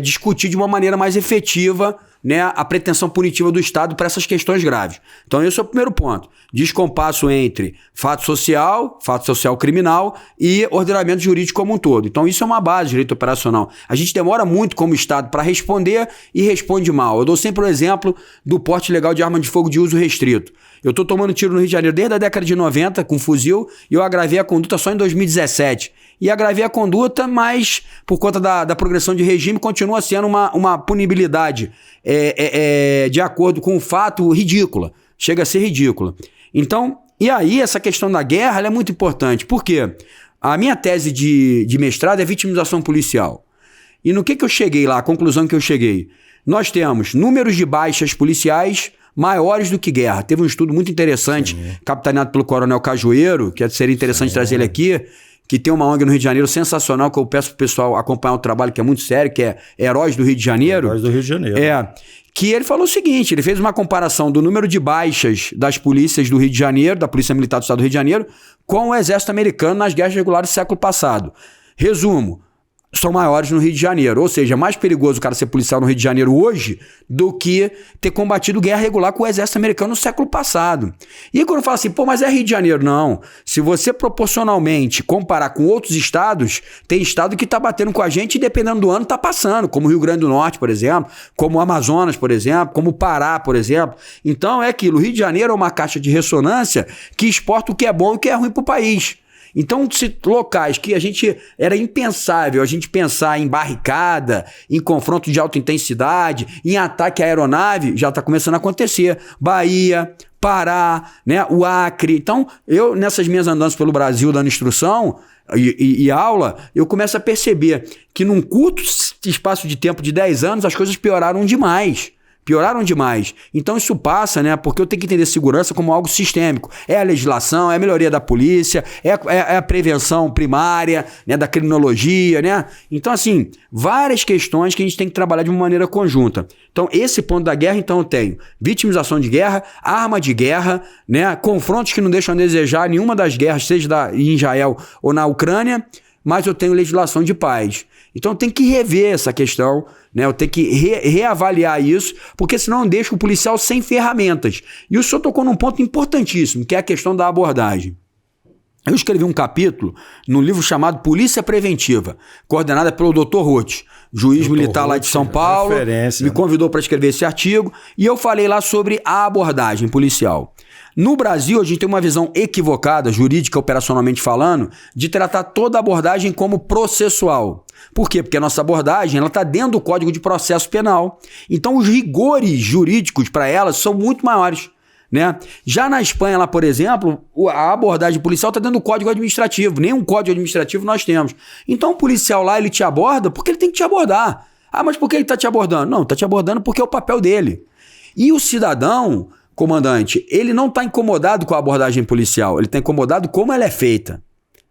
discutir de uma maneira mais efetiva, né, a pretensão punitiva do Estado para essas questões graves. Então esse é o primeiro ponto, descompasso entre fato social criminal e ordenamento jurídico como um todo. Então isso é uma base de direito operacional. A gente demora muito como Estado para responder e responde mal. Eu dou sempre o exemplo do porte ilegal de arma de fogo de uso restrito. Eu estou tomando tiro no Rio de Janeiro desde a década de 90 com fuzil e eu agravei a conduta só em 2017. E agravei a conduta, mas por conta da progressão de regime continua sendo uma punibilidade de acordo com o fato ridícula. Chega a ser ridícula. Então, e aí essa questão da guerra ela é muito importante. Por quê? A minha tese de mestrado é vitimização policial. E no que eu cheguei lá, a conclusão que eu cheguei? Nós temos números de baixas policiais maiores do que guerra. Teve um estudo muito interessante, capitaneado pelo Coronel Cajueiro, que seria interessante trazer ele aqui, que tem uma ONG no Rio de Janeiro sensacional, que eu peço pro pessoal acompanhar o trabalho, que é muito sério, que é Heróis do Rio de Janeiro. Heróis do Rio de Janeiro. Que ele falou o seguinte, ele fez uma comparação do número de baixas das polícias do Rio de Janeiro, da Polícia Militar do Estado do Rio de Janeiro, com o Exército Americano nas guerras regulares do século passado. Resumo, são maiores no Rio de Janeiro. Ou seja, é mais perigoso o cara ser policial no Rio de Janeiro hoje do que ter combatido guerra regular com o exército americano no século passado. E quando fala assim, mas é Rio de Janeiro. Não. Se você proporcionalmente comparar com outros estados, tem estado que está batendo com a gente e dependendo do ano está passando, como o Rio Grande do Norte, por exemplo, como o Amazonas, por exemplo, como o Pará, por exemplo. Então é aquilo, o Rio de Janeiro é uma caixa de ressonância que exporta o que é bom e o que é ruim para o país. Então, locais que era impensável a gente pensar em barricada, em confronto de alta intensidade, em ataque à aeronave, já está começando a acontecer. Bahia, Pará, né, o Acre. Então, eu, nessas minhas andanças pelo Brasil, dando instrução e aula, eu começo a perceber que num curto espaço de tempo de 10 anos, as coisas pioraram demais. Pioraram demais. Então isso passa, né? Porque eu tenho que entender segurança como algo sistêmico. É a legislação, é a melhoria da polícia, é a prevenção primária, né? Da criminologia, né? Então, assim, várias questões que a gente tem que trabalhar de uma maneira conjunta. Então, esse ponto da guerra, então, eu tenho vitimização de guerra, arma de guerra, né? Confrontos que não deixam a desejar nenhuma das guerras, seja em Israel ou na Ucrânia, mas eu tenho legislação de paz. Então, eu tenho que rever essa questão, né? Eu tenho que reavaliar isso, porque senão eu deixo o policial sem ferramentas. E o senhor tocou num ponto importantíssimo, que é a questão da abordagem. Eu escrevi um capítulo no livro chamado Polícia Preventiva, coordenada pelo Dr. Roth, juiz militar lá de São Paulo, me convidou para escrever esse artigo, e eu falei lá sobre a abordagem policial. No Brasil, a gente tem uma visão equivocada, jurídica, operacionalmente falando, de tratar toda a abordagem como processual. Por quê? Porque a nossa abordagem está dentro do Código de Processo Penal. Então, os rigores jurídicos para elas são muito maiores, né? Já na Espanha, lá, por exemplo, a abordagem policial está dentro do Código Administrativo. Nenhum Código Administrativo nós temos. Então, o policial lá, ele te aborda porque ele tem que te abordar. Ah, mas por que ele está te abordando? Não, está te abordando porque é o papel dele. E o cidadão, comandante, ele não está incomodado com a abordagem policial, ele está incomodado como ela é feita,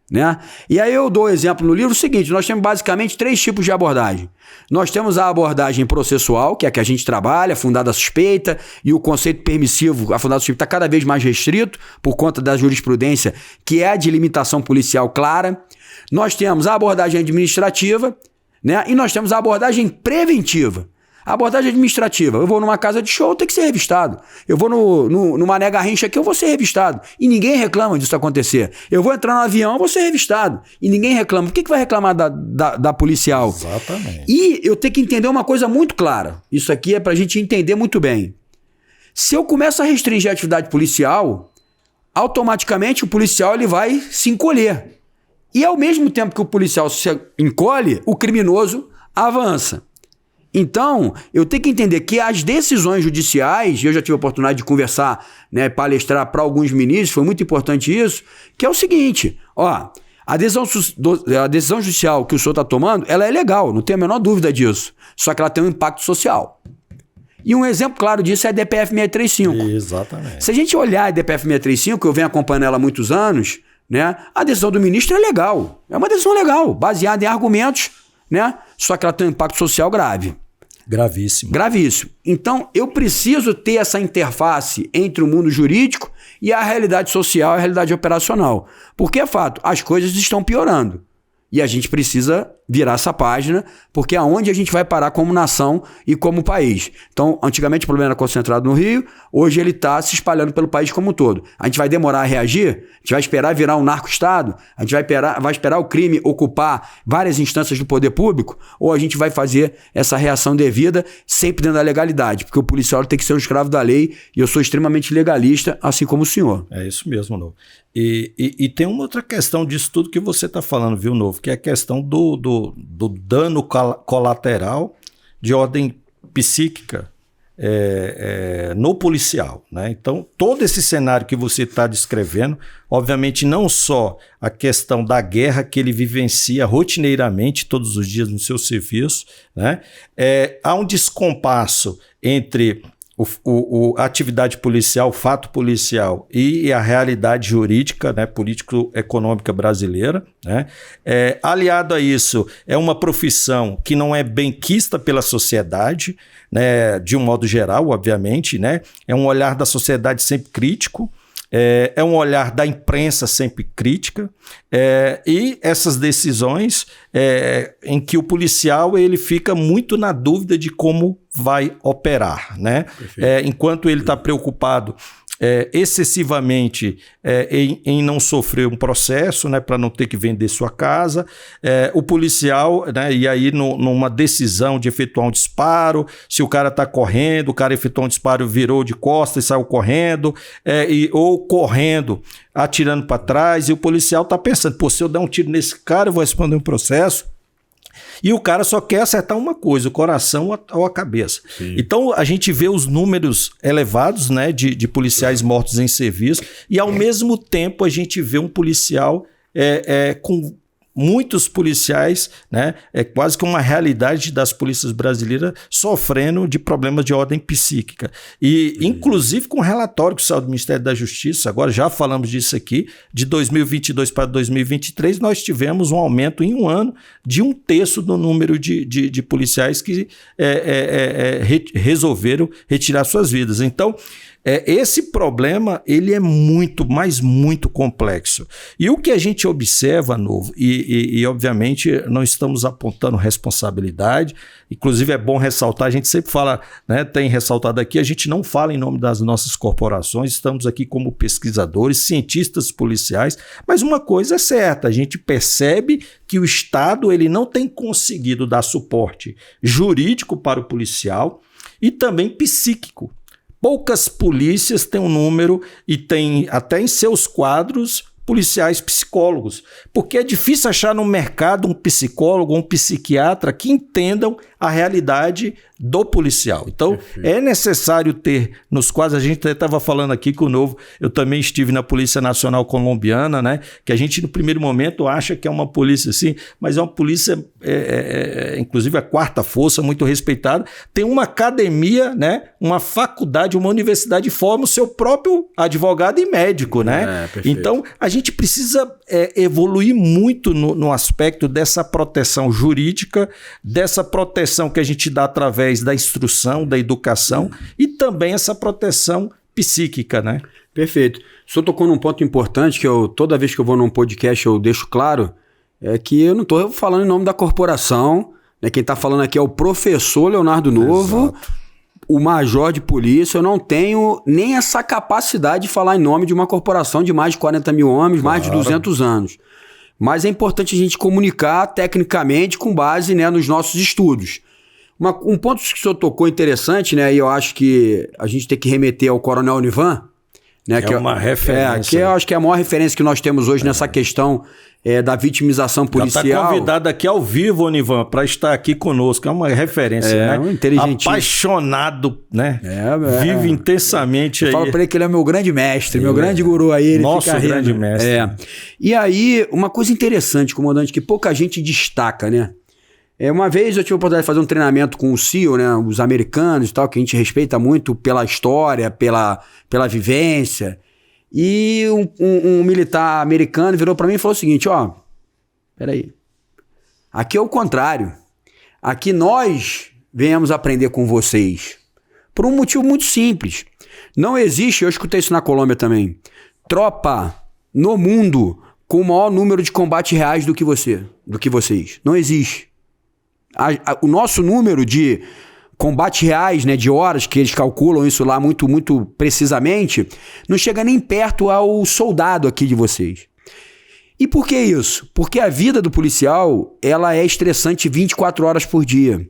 né? E aí eu dou exemplo no livro o seguinte, nós temos basicamente 3 tipos de abordagem. Nós temos a abordagem processual, que é a que a gente trabalha, fundada suspeita, e o conceito permissivo, a fundada suspeita, está cada vez mais restrito por conta da jurisprudência, que é a de limitação policial clara. Nós temos a abordagem administrativa, né? E nós temos a abordagem preventiva. A abordagem administrativa, eu vou numa casa de show, eu tenho que ser revistado. Eu vou no Mané Garrincha aqui, eu vou ser revistado. E ninguém reclama disso acontecer. Eu vou entrar no avião, eu vou ser revistado. E ninguém reclama. Por que vai reclamar da policial? Exatamente. E eu tenho que entender uma coisa muito clara. Isso aqui é pra gente entender muito bem. Se eu começo a restringir a atividade policial, automaticamente o policial ele vai se encolher. E ao mesmo tempo que o policial se encolhe, o criminoso avança. Então, eu tenho que entender que as decisões judiciais, eu já tive a oportunidade de conversar, né, palestrar para alguns ministros, foi muito importante isso, que é o seguinte, ó, a decisão judicial que o senhor está tomando, ela é legal, não tenho a menor dúvida disso, só que ela tem um impacto social. E um exemplo claro disso é a DPF 635. Exatamente. Se a gente olhar a DPF 635, que eu venho acompanhando ela há muitos anos, né, a decisão do ministro é legal, é uma decisão legal, baseada em argumentos, né, só que ela tem um impacto social grave. Gravíssimo. Gravíssimo. Então, eu preciso ter essa interface entre o mundo jurídico e a realidade social e a realidade operacional. Porque é fato, as coisas estão piorando. E a gente precisa virar essa página, porque é onde a gente vai parar como nação e como país. Então, antigamente o problema era concentrado no Rio, hoje ele está se espalhando pelo país como um todo. A gente vai demorar a reagir? A gente vai esperar virar um narco-estado? A gente vai esperar o crime ocupar várias instâncias do poder público? Ou a gente vai fazer essa reação devida sempre dentro da legalidade? Porque o policial tem que ser um escravo da lei e eu sou extremamente legalista, assim como o senhor. É isso mesmo, Novo. E tem uma outra questão disso tudo que você está falando, viu, Novo? Que é a questão do dano colateral de ordem psíquica no policial, né? Então, todo esse cenário que você está descrevendo, obviamente não só a questão da guerra que ele vivencia rotineiramente todos os dias no seu serviço, né? Há um descompasso entre a atividade policial, o fato policial e a realidade jurídica, né, político-econômica brasileira, né? Aliado a isso, é uma profissão que não é benquista pela sociedade, né, de um modo geral, obviamente, né? É um olhar da sociedade sempre crítico, é um olhar da imprensa sempre crítica, e essas decisões em que o policial ele fica muito na dúvida de como vai operar, né? Enquanto ele está preocupado excessivamente em não sofrer um processo, né, para não ter que vender sua casa, o policial, né, e aí numa decisão de efetuar um disparo, se o cara está correndo, o cara efetuou um disparo, virou de costas e saiu correndo, ou correndo, atirando para trás, e o policial está pensando, pô, se eu der um tiro nesse cara, eu vou responder um processo. E o cara só quer acertar uma coisa, o coração ou a cabeça. Sim. Então a gente vê os números elevados, né, de policiais mortos em serviço, e ao mesmo tempo a gente vê um policial com muitos policiais, né, é quase que uma realidade das polícias brasileiras sofrendo de problemas de ordem psíquica. E, inclusive, com o relatório que saiu do Ministério da Justiça, agora já falamos disso aqui, de 2022 para 2023, nós tivemos um aumento em um ano de 1/3 do número de policiais que resolveram retirar suas vidas. Então, esse problema ele é muito, mas muito complexo. E o que a gente observa, Novo, e obviamente não estamos apontando responsabilidade, inclusive é bom ressaltar, a gente sempre fala, né, tem ressaltado aqui, a gente não fala em nome das nossas corporações, estamos aqui como pesquisadores, cientistas policiais, mas uma coisa é certa, a gente percebe que o Estado ele não tem conseguido dar suporte jurídico para o policial e também psíquico. Poucas polícias têm um número e tem até em seus quadros policiais psicólogos, porque é difícil achar no mercado um psicólogo ou um psiquiatra que entendam a realidade do policial. Então, é necessário ter nos quadros, a gente até estava falando aqui com o Novo, eu também estive na Polícia Nacional Colombiana, né, que a gente no primeiro momento acha que é uma polícia assim, mas é uma polícia, inclusive a 4ª Força, muito respeitada, tem uma academia, né, uma faculdade, uma universidade, forma o seu próprio advogado e médico, né? Então, a gente precisa evoluir muito no aspecto dessa proteção jurídica, dessa proteção que a gente dá através da instrução, da educação e também essa proteção psíquica, né? Perfeito. O senhor tocou num ponto importante que toda vez que eu vou num podcast eu deixo claro, é que eu não estou falando em nome da corporação, né? Quem está falando aqui é o professor Leonardo Novo, exato, o major de polícia. Eu não tenho nem essa capacidade de falar em nome de uma corporação de mais de 40 mil homens, claro, mais de 200 anos. Mas é importante a gente comunicar tecnicamente com base, né, nos nossos estudos. Um ponto que o senhor tocou interessante, né, e eu acho que a gente tem que remeter ao Coronel Univan, né, que é uma referência. Que eu acho que é a maior referência que nós temos hoje nessa questão da vitimização policial. Já está convidado aqui ao vivo, Univan, para estar aqui conosco. É uma referência, né? Um inteligentíssimo. Apaixonado, né? Vive intensamente. Eu falo para ele que ele é meu grande mestre, meu grande guru aí. Ele nosso grande mestre. E aí, uma coisa interessante, comandante, que pouca gente destaca, né? Uma vez eu tive a oportunidade de fazer um treinamento com o SEAL, né? Os americanos e tal, que a gente respeita muito pela história, pela vivência. E um militar americano virou para mim e falou o seguinte, peraí, aqui é o contrário, aqui nós viemos aprender com vocês, por um motivo muito simples, não existe, eu escutei isso na Colômbia também, tropa no mundo com o maior número de combates reais do que vocês, não existe. O nosso número de combates reais, né, de horas, que eles calculam isso lá muito, muito precisamente, não chega nem perto ao soldado aqui de vocês. E por que isso? Porque a vida do policial, ela é estressante 24 horas por dia.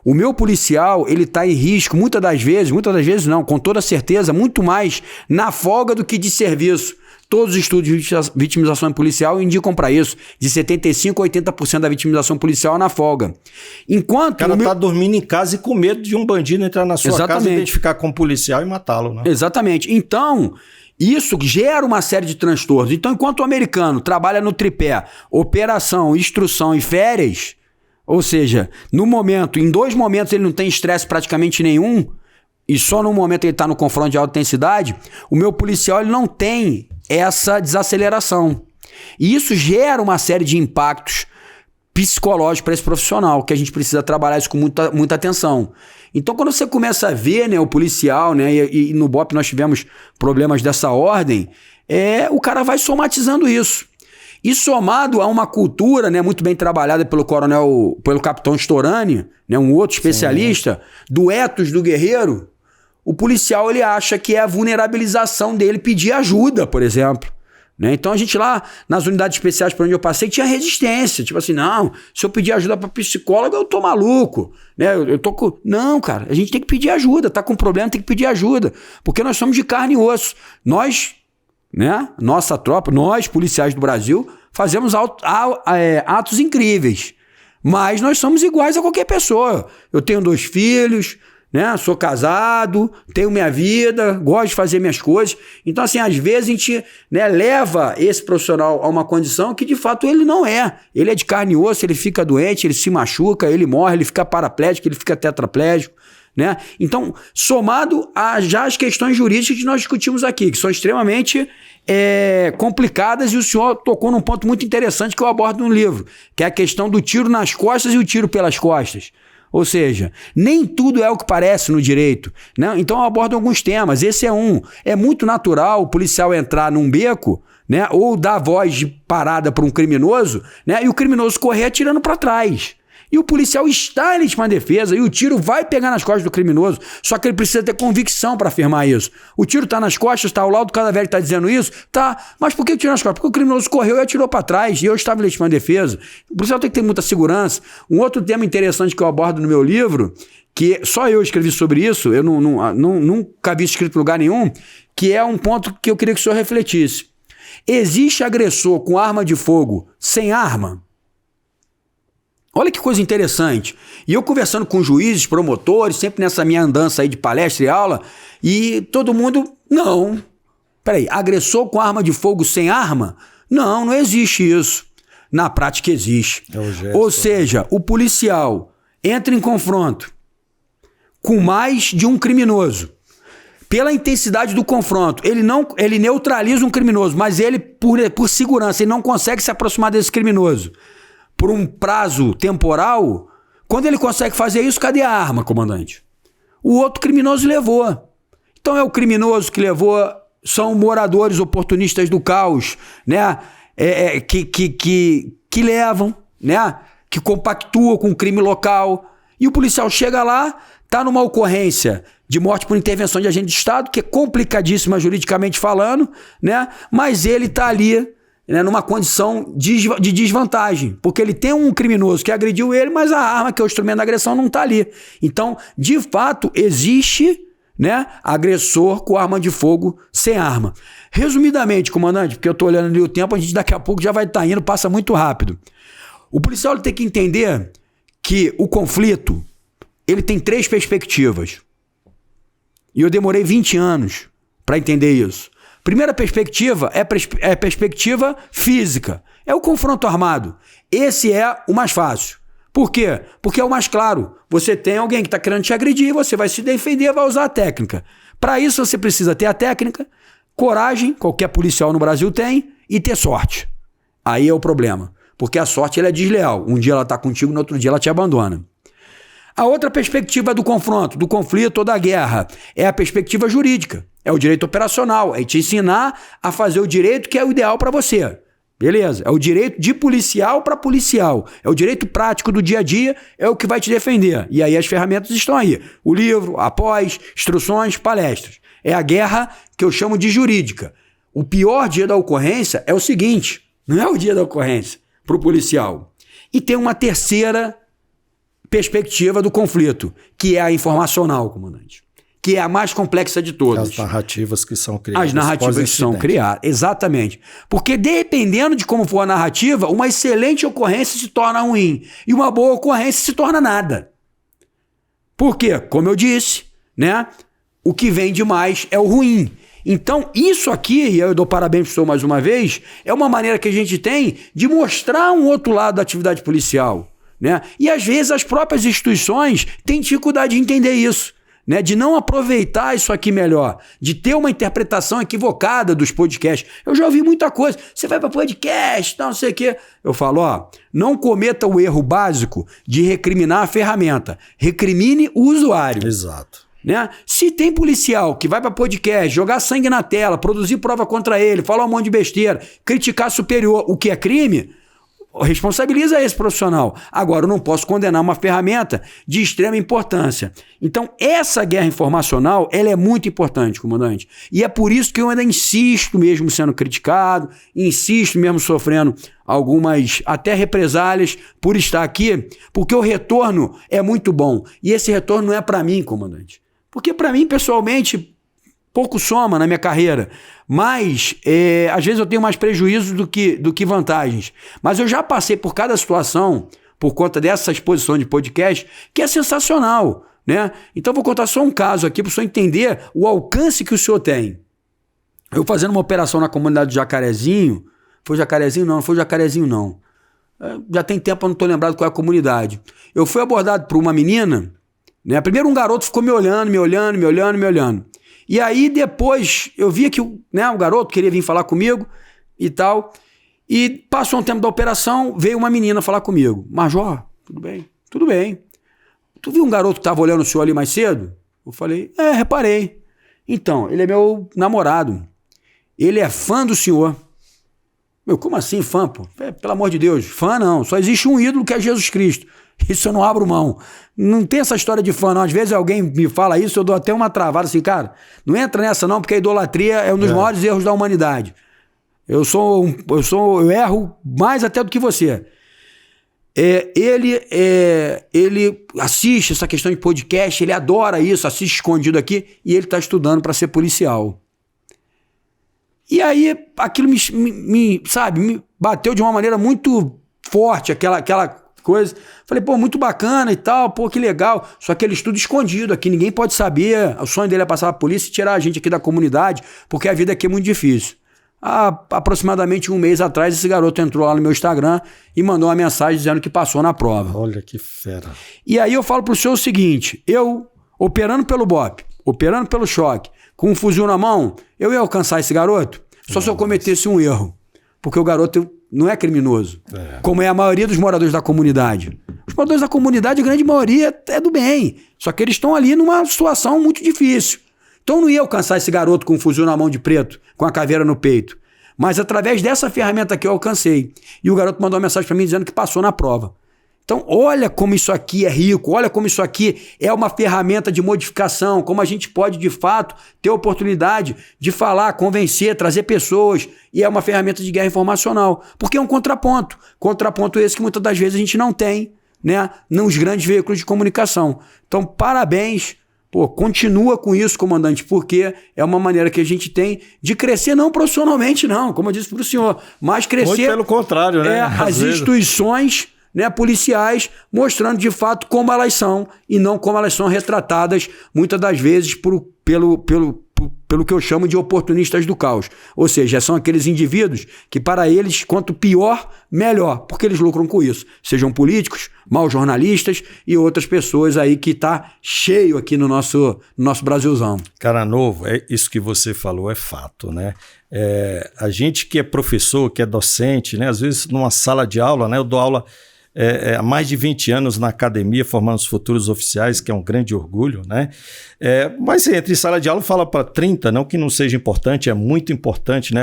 O meu policial, ele está em risco, muitas das vezes não, com toda certeza, muito mais na folga do que de serviço. Todos os estudos de vitimização policial indicam para isso, de 75% a 80% da vitimização policial na folga. Enquanto o cara tá dormindo em casa e com medo de um bandido entrar na sua casa, identificar como policial e matá-lo, né? Exatamente. Então, isso gera uma série de transtornos. Então, enquanto o americano trabalha no tripé, operação, instrução e férias, ou seja, em 2 momentos ele não tem estresse praticamente nenhum, e só no momento ele está no confronto de alta intensidade, o meu policial ele não tem essa desaceleração. E isso gera uma série de impactos psicológicos para esse profissional, que a gente precisa trabalhar isso com muita atenção. Então, quando você começa a ver, né, o policial, né, e no BOP nós tivemos problemas dessa ordem, o cara vai somatizando isso. E somado a uma cultura, né, muito bem trabalhada pelo capitão Storani, né, um outro especialista, do ethos do guerreiro, o policial ele acha que é a vulnerabilização dele pedir ajuda, por exemplo. Né? Então a gente lá nas unidades especiais por onde eu passei tinha resistência. Tipo assim, não, se eu pedir ajuda para psicólogo eu tô maluco. Né? Não, cara, a gente tem que pedir ajuda. Tá com problema, tem que pedir ajuda. Porque nós somos de carne e osso. Nós, né, nossa tropa, nós policiais do Brasil, fazemos atos incríveis. Mas nós somos iguais a qualquer pessoa. Eu tenho 2 filhos... né? Sou casado, tenho minha vida, gosto de fazer minhas coisas. Então, assim, às vezes a gente, né, leva esse profissional a uma condição que de fato ele não é. Ele é de carne e osso, ele fica doente, ele se machuca, ele morre, ele fica paraplégico, ele fica tetraplégico, né? Então, somado a já as questões jurídicas que nós discutimos aqui, que são extremamente complicadas, e o senhor tocou num ponto muito interessante que eu abordo no livro, que é a questão do tiro nas costas e o tiro pelas costas. Ou seja, nem tudo é o que parece no direito, né? Então eu abordo alguns temas. Esse é um. É muito natural o policial entrar num beco, né? Ou dar voz de parada para um criminoso, né? E o criminoso correr atirando para trás. E o policial está em legítima defesa e o tiro vai pegar nas costas do criminoso, só que ele precisa ter convicção para afirmar isso. O tiro está nas costas, tá, o laudo cadáver está dizendo isso, tá, mas por que tiro nas costas? Porque o criminoso correu e atirou para trás e eu estava em legítima defesa. O policial tem que ter muita segurança. Um outro tema interessante que eu abordo no meu livro, que só eu escrevi sobre isso, eu nunca vi escrito em lugar nenhum, que é um ponto que eu queria que o senhor refletisse. Existe agressor com arma de fogo sem arma? Olha que coisa interessante. E eu conversando com juízes, promotores, sempre nessa minha andança aí de palestra e aula, e todo mundo, não. Peraí, agressor com arma de fogo sem arma? Não, não existe isso. Na prática existe. Ou seja, o policial entra em confronto com mais de um criminoso. Pela intensidade do confronto, ele neutraliza um criminoso, mas ele, por segurança, ele não consegue se aproximar desse criminoso. Por um prazo temporal, quando ele consegue fazer isso, cadê a arma, comandante? O outro criminoso levou. Então é o criminoso que levou, são moradores oportunistas do caos, né? Que levam, né? Que compactuam com o crime local. E o policial chega lá, tá numa ocorrência de morte por intervenção de agente de Estado, que é complicadíssima juridicamente falando, né? Mas ele tá ali, né, numa condição de desvantagem, porque ele tem um criminoso que agrediu ele, mas a arma, que é o instrumento da agressão, não está ali. Então, de fato, existe, né, agressor com arma de fogo sem arma. Resumidamente, comandante, porque eu estou olhando ali o tempo, a gente daqui a pouco já vai estar indo, passa muito rápido. O policial ele tem que entender que o conflito ele tem 3 perspectivas. E eu demorei 20 anos para entender isso. Primeira perspectiva é a perspectiva física. É o confronto armado. Esse é o mais fácil. Por quê? Porque é o mais claro. Você tem alguém que está querendo te agredir, você vai se defender, vai usar a técnica. Para isso você precisa ter a técnica, coragem, qualquer policial no Brasil tem, e ter sorte. Aí é o problema. Porque a sorte ela é desleal. Um dia ela está contigo, no outro dia ela te abandona. A outra perspectiva do confronto, do conflito ou da guerra é a perspectiva jurídica. É o direito operacional, é te ensinar a fazer o direito que é o ideal para você. Beleza, é o direito de policial para policial. É o direito prático do dia a dia, é o que vai te defender. E aí as ferramentas estão aí. O livro, a pós, instruções, palestras. É a guerra que eu chamo de jurídica. O pior dia da ocorrência é o seguinte, não é o dia da ocorrência para o policial. E tem uma terceira perspectiva do conflito, que é a informacional, comandante, que é a mais complexa de todas. As narrativas que são criadas. As narrativas que são criadas, exatamente. Porque dependendo de como for a narrativa, uma excelente ocorrência se torna ruim e uma boa ocorrência se torna nada. Por quê? Como eu disse, né? O que vem demais é o ruim. Então, isso aqui, e eu dou parabéns para o senhor mais uma vez, é uma maneira que a gente tem de mostrar um outro lado da atividade policial. Né? E às vezes as próprias instituições têm dificuldade de entender isso, né? De não aproveitar isso aqui melhor, de ter uma interpretação equivocada dos podcasts. Eu já ouvi muita coisa, você vai para podcast, não sei o quê. Eu falo, não cometa o erro básico de recriminar a ferramenta, recrimine o usuário. Exato. Né? Se tem policial que vai para podcast, jogar sangue na tela, produzir prova contra ele, falar um monte de besteira, criticar superior, o que é crime, responsabiliza esse profissional. Agora, eu não posso condenar uma ferramenta de extrema importância. Então, essa guerra informacional, ela é muito importante, comandante. E é por isso que eu ainda insisto, mesmo sendo criticado, insisto mesmo sofrendo algumas até represálias por estar aqui, porque o retorno é muito bom. E esse retorno não é para mim, comandante. Porque para mim, pessoalmente, pouco soma na minha carreira, mas às vezes eu tenho mais prejuízos do que vantagens. Mas eu já passei por cada situação, por conta dessa exposição de podcast, que é sensacional. né? Então vou contar só um caso aqui para o senhor entender o alcance que o senhor tem. Eu fazendo uma operação na comunidade do Jacarezinho, foi Jacarezinho não, já tem tempo, eu não estou lembrado qual é a comunidade. Eu fui abordado por uma menina, né? Primeiro um garoto ficou me olhando. E aí depois eu via que o garoto queria vir falar comigo e tal. E passou um tempo da operação, veio uma menina falar comigo. Major, tudo bem? Tudo bem. Tu viu um garoto que estava olhando o senhor ali mais cedo? Eu falei, reparei. Então, ele é meu namorado. Ele é fã do senhor. Meu, como assim fã, pô? Pelo amor de Deus, fã não. Só existe um ídolo que é Jesus Cristo. Isso eu não abro mão. Não tem essa história de fã, não. Às vezes alguém me fala isso, eu dou até uma travada assim, cara, não entra nessa não, porque a idolatria é um dos maiores erros da humanidade. Eu erro mais até do que você. Ele assiste essa questão de podcast, ele adora isso, assiste escondido aqui, e ele está estudando para ser policial. E aí aquilo me bateu de uma maneira muito forte, aquela coisa. Falei, pô, muito bacana e tal, pô, que legal. Só que ele estuda escondido aqui, ninguém pode saber. O sonho dele é passar a polícia e tirar a gente aqui da comunidade, porque a vida aqui é muito difícil. Há aproximadamente um mês atrás, esse garoto entrou lá no meu Instagram e mandou uma mensagem dizendo que passou na prova. Olha que fera. E aí eu falo pro senhor o seguinte, eu, operando pelo BOPE, operando pelo choque, com um fuzil na mão, eu ia alcançar esse garoto só se eu cometesse um erro. Porque o garoto não é criminoso, como é a maioria dos moradores da comunidade. Os moradores da comunidade, a grande maioria é do bem, só que eles estão ali numa situação muito difícil. Então eu não ia alcançar esse garoto com um fuzil na mão de preto, com a caveira no peito. Mas através dessa ferramenta aqui eu alcancei. E o garoto mandou uma mensagem para mim dizendo que passou na prova. Então olha como isso aqui é rico, olha como isso aqui é uma ferramenta de modificação, como a gente pode de fato ter a oportunidade de falar, convencer, trazer pessoas. E é uma ferramenta de guerra informacional. Porque é um contraponto. Contraponto esse que muitas das vezes a gente não tem, né, nos grandes veículos de comunicação. Então parabéns. Pô, continua com isso, comandante, porque é uma maneira que a gente tem de crescer, não profissionalmente, não, como eu disse para o senhor, mas crescer... Muito pelo contrário, né? As instituições, né, policiais, mostrando de fato como elas são e não como elas são retratadas, muitas das vezes, pelo que eu chamo de oportunistas do caos. Ou seja, são aqueles indivíduos que para eles, quanto pior, melhor, porque eles lucram com isso. Sejam políticos, maus jornalistas e outras pessoas aí que tá cheio aqui no nosso Brasilzão. Cara novo, isso que você falou é fato, né? A gente que é professor, que é docente, né? Às vezes numa sala de aula, né? Eu dou aula há mais de 20 anos na academia, formando os futuros oficiais, que é um grande orgulho, né? Mas entre sala de aula fala para 30, não que não seja importante, é muito importante, né?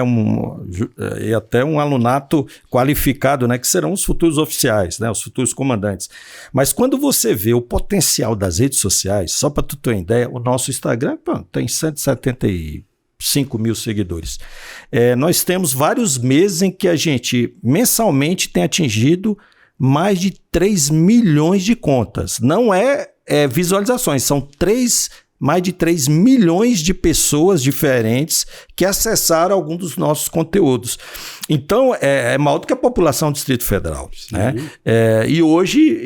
E até um alunato qualificado, né? Que serão os futuros oficiais, né? Os futuros comandantes. Mas quando você vê o potencial das redes sociais, só para tu ter uma ideia, o nosso Instagram tem 175 mil seguidores. Nós temos vários meses em que a gente mensalmente tem atingido mais de 3 milhões de contas. Não é visualizações, são mais de 3 milhões de pessoas diferentes que acessaram algum dos nossos conteúdos. Então, é maior do que a população do Distrito Federal. Né? E hoje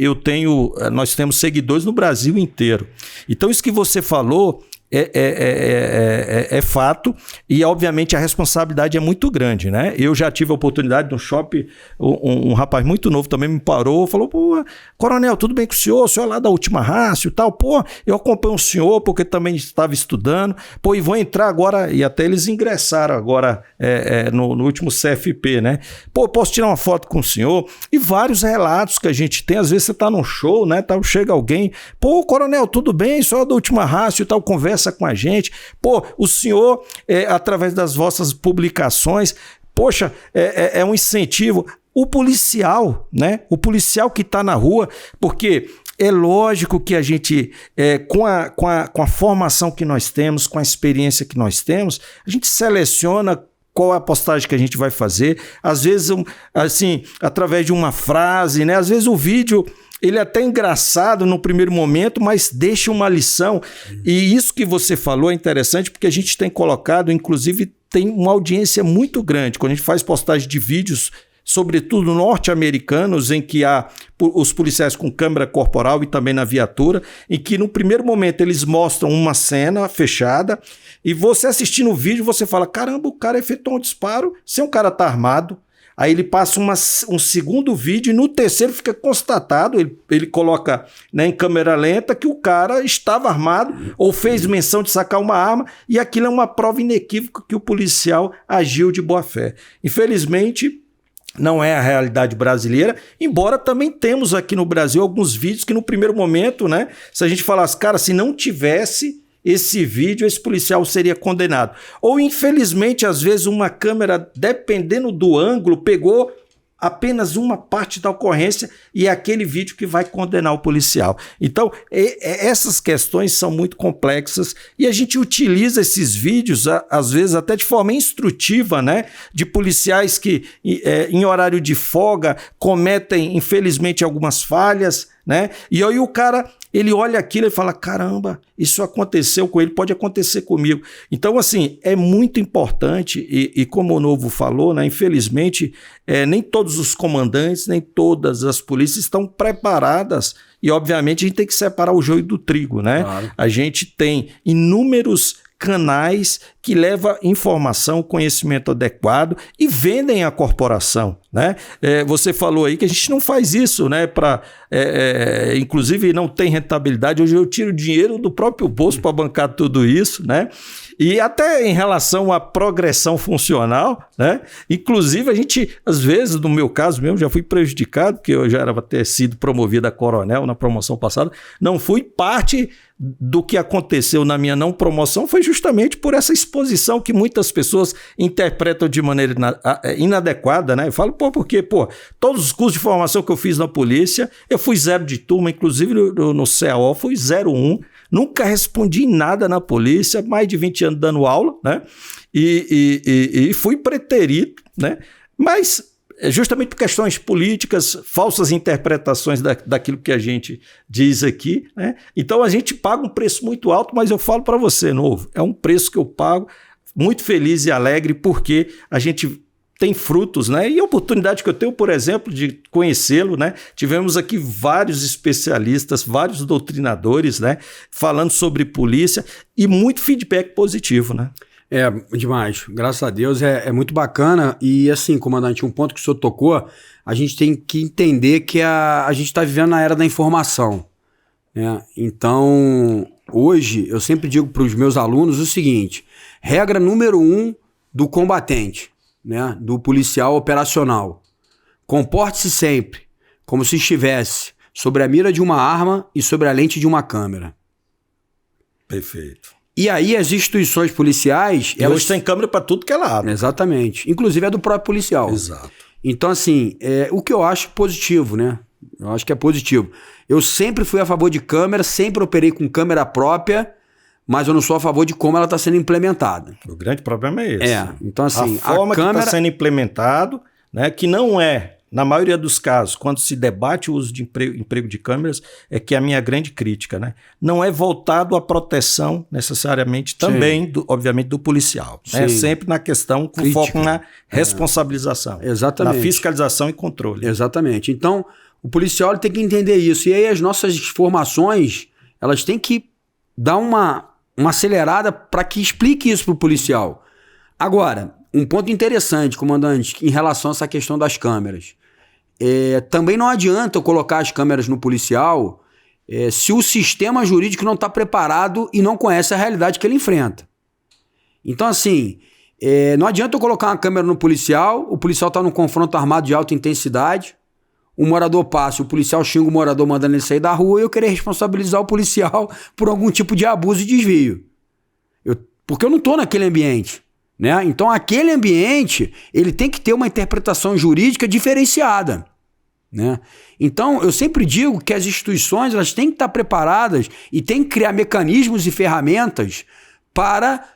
nós temos seguidores no Brasil inteiro. Então, isso que você falou é fato e, obviamente, a responsabilidade é muito grande, né? Eu já tive a oportunidade no shopping, um rapaz muito novo também me parou, falou, pô, coronel, tudo bem com o senhor é lá da Última Rácio e tal, pô, eu acompanho o senhor porque também estava estudando, pô, e vou entrar agora, e até eles ingressaram agora no último CFP, né? Pô, posso tirar uma foto com o senhor? E vários relatos que a gente tem, às vezes você tá num show, né, chega alguém, pô, coronel, tudo bem, senhor é da Última Rácio e tal, conversa com a gente, pô, o senhor, através das vossas publicações, poxa, é um incentivo. O policial, né? O policial que está na rua, porque é lógico que a gente, com a formação que nós temos, com a experiência que nós temos, a gente seleciona qual é a postagem que a gente vai fazer, às vezes, assim, através de uma frase, né? Às vezes o vídeo ele é até engraçado no primeiro momento, mas deixa uma lição. E isso que você falou é interessante porque a gente tem colocado, inclusive tem uma audiência muito grande. Quando a gente faz postagem de vídeos sobretudo norte-americanos, em que há os policiais com câmera corporal e também na viatura, em que no primeiro momento eles mostram uma cena fechada e você assistindo o vídeo, você fala, caramba, o cara efetuou um disparo sem o cara estar armado. Aí ele passa um segundo vídeo e no terceiro fica constatado, ele coloca, né, em câmera lenta que o cara estava armado ou fez menção de sacar uma arma e aquilo é uma prova inequívoca que o policial agiu de boa fé. Infelizmente, não é a realidade brasileira, embora também temos aqui no Brasil alguns vídeos que no primeiro momento, né, se a gente falasse, cara, se não tivesse esse vídeo, esse policial seria condenado. Ou, infelizmente, às vezes uma câmera, dependendo do ângulo, pegou apenas uma parte da ocorrência e é aquele vídeo que vai condenar o policial. Então, essas questões são muito complexas e a gente utiliza esses vídeos, às vezes até de forma instrutiva, né, de policiais que, em horário de folga, cometem, infelizmente, algumas falhas, né? E aí o cara, ele olha aquilo e fala, caramba, isso aconteceu com ele, pode acontecer comigo. Então, assim, é muito importante e como o Novo falou, né, infelizmente, nem todos os comandantes, nem todas as polícias estão preparadas e, obviamente, a gente tem que separar o joio do trigo, né? Claro. A gente tem inúmeros canais que levam informação, conhecimento adequado e vendem a corporação, né? Você falou aí que a gente não faz isso, né? Inclusive não tem rentabilidade. Hoje eu tiro dinheiro do próprio bolso para bancar tudo isso, né? E até em relação à progressão funcional, né? Inclusive a gente, às vezes, no meu caso mesmo, já fui prejudicado, porque eu já era ter sido promovido a coronel na promoção passada, não fui parte do que aconteceu na minha não promoção, foi justamente por essa exposição que muitas pessoas interpretam de maneira inadequada, né? Eu falo, porque todos os cursos de formação que eu fiz na polícia, eu fui 0 de turma, inclusive no CAO fui 01, nunca respondi nada na polícia, mais de 20 anos dando aula, né? E fui preterito, né? Mas justamente por questões políticas, falsas interpretações daquilo que a gente diz aqui, né? Então a gente paga um preço muito alto, mas eu falo para você, Novo, é um preço que eu pago muito feliz e alegre porque a gente tem frutos, né? E a oportunidade que eu tenho, por exemplo, de conhecê-lo, né? Tivemos aqui vários especialistas, vários doutrinadores, né? Falando sobre polícia e muito feedback positivo, né? É, demais. Graças a Deus é muito bacana. E assim, comandante, um ponto que o senhor tocou, a gente tem que entender que a gente está vivendo na era da informação, né? Então, hoje, eu sempre digo para os meus alunos o seguinte, regra número 1 do combatente, né, do policial operacional. Comporte-se sempre como se estivesse sobre a mira de uma arma e sobre a lente de uma câmera. Perfeito. E aí as instituições policiais... Hoje tem câmera para tudo que é lado. Exatamente. Inclusive é do próprio policial. Exato. Então, assim, o que eu acho positivo, né? Eu acho que é positivo. Eu sempre fui a favor de câmera, sempre operei com câmera própria, mas eu não sou a favor de como ela está sendo implementada. O grande problema é esse. Então assim... A forma que está sendo implementado, né, que não é, na maioria dos casos, quando se debate o uso de emprego de câmeras, é que é a minha grande crítica, né? Não é voltado à proteção, necessariamente, também, obviamente, do policial. Né? Sempre na questão com foco na responsabilização. Exatamente. Na fiscalização e controle. Exatamente. Então, o policial ele tem que entender isso. E aí as nossas formações, elas têm que dar uma acelerada para que explique isso para o policial. Agora, um ponto interessante, comandante, em relação a essa questão das câmeras. Também não adianta eu colocar as câmeras no policial se o sistema jurídico não está preparado e não conhece a realidade que ele enfrenta. Então, assim, não adianta eu colocar uma câmera no policial, o policial está num confronto armado de alta intensidade, o morador passa, o policial xinga o morador mandando ele sair da rua e eu querer responsabilizar o policial por algum tipo de abuso e desvio. Porque eu não estou naquele ambiente. Né? Então aquele ambiente ele tem que ter uma interpretação jurídica diferenciada, né? Então eu sempre digo que as instituições elas têm que estar preparadas e têm que criar mecanismos e ferramentas para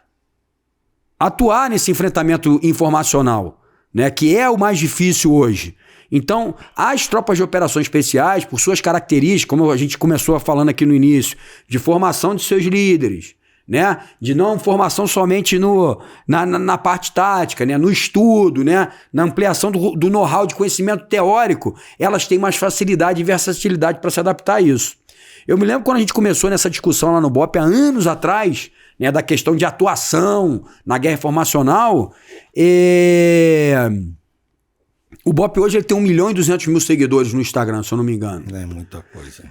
atuar nesse enfrentamento informacional, né? Que é o mais difícil hoje. Então as tropas de operações especiais, por suas características, como a gente começou falando aqui no início, de formação de seus líderes, né? De não formação somente na parte tática, né? No estudo, né? Na ampliação do know-how de conhecimento teórico, elas têm mais facilidade e versatilidade para se adaptar a isso. Eu me lembro quando a gente começou nessa discussão lá no BOPE, há anos atrás, né? Da questão de atuação na guerra informacional, o BOPE hoje ele tem 1.200.000 seguidores no Instagram, se eu não me engano. É muita coisa.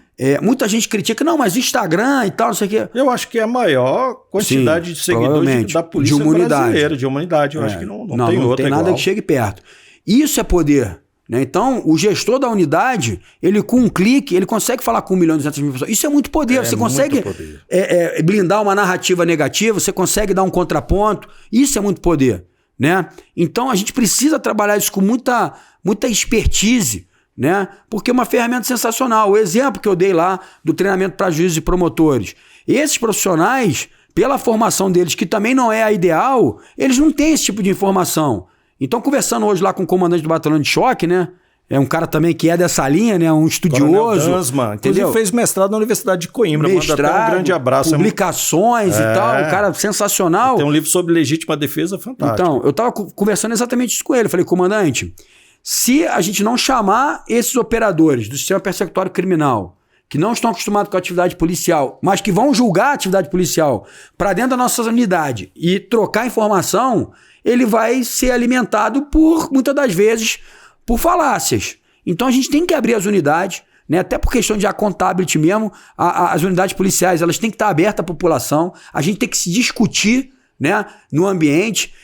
Muita gente critica, não, mas Instagram e tal, não sei o quê. Eu acho que é a maior quantidade de seguidores da polícia brasileira, de humanidade. Eu acho que não tem outra. Não tem nada igual. que chegue perto. Isso é poder. Né? Então, o gestor da unidade, ele com um clique, ele consegue falar com 1.200.000 pessoas. Isso é muito poder. Você consegue blindar uma narrativa negativa, você consegue dar um contraponto. Isso é muito poder. Né? Então, a gente precisa trabalhar isso com muita expertise, né? Porque é uma ferramenta sensacional. O exemplo que eu dei lá do treinamento para juízes e promotores. Esses profissionais, pela formação deles, que também não é a ideal, eles não têm esse tipo de informação. Então, conversando hoje lá com o comandante do batalhão de choque, né? É um cara também que é dessa linha, né? Um estudioso. Dansman, inclusive fez mestrado na Universidade de Coimbra. Manda até um grande abraço. Publicações e tal. Um cara sensacional. Tem um livro sobre legítima defesa fantástico. Então, eu tava conversando exatamente isso com ele. Falei, comandante, se a gente não chamar esses operadores do sistema persecutório criminal, que não estão acostumados com a atividade policial, mas que vão julgar a atividade policial para dentro da nossa unidade e trocar informação, ele vai ser alimentado muitas das vezes, por falácias. Então a gente tem que abrir as unidades, né? Até por questão de accountability mesmo, as unidades policiais elas têm que estar abertas à população, a gente tem que se discutir, né, no ambiente.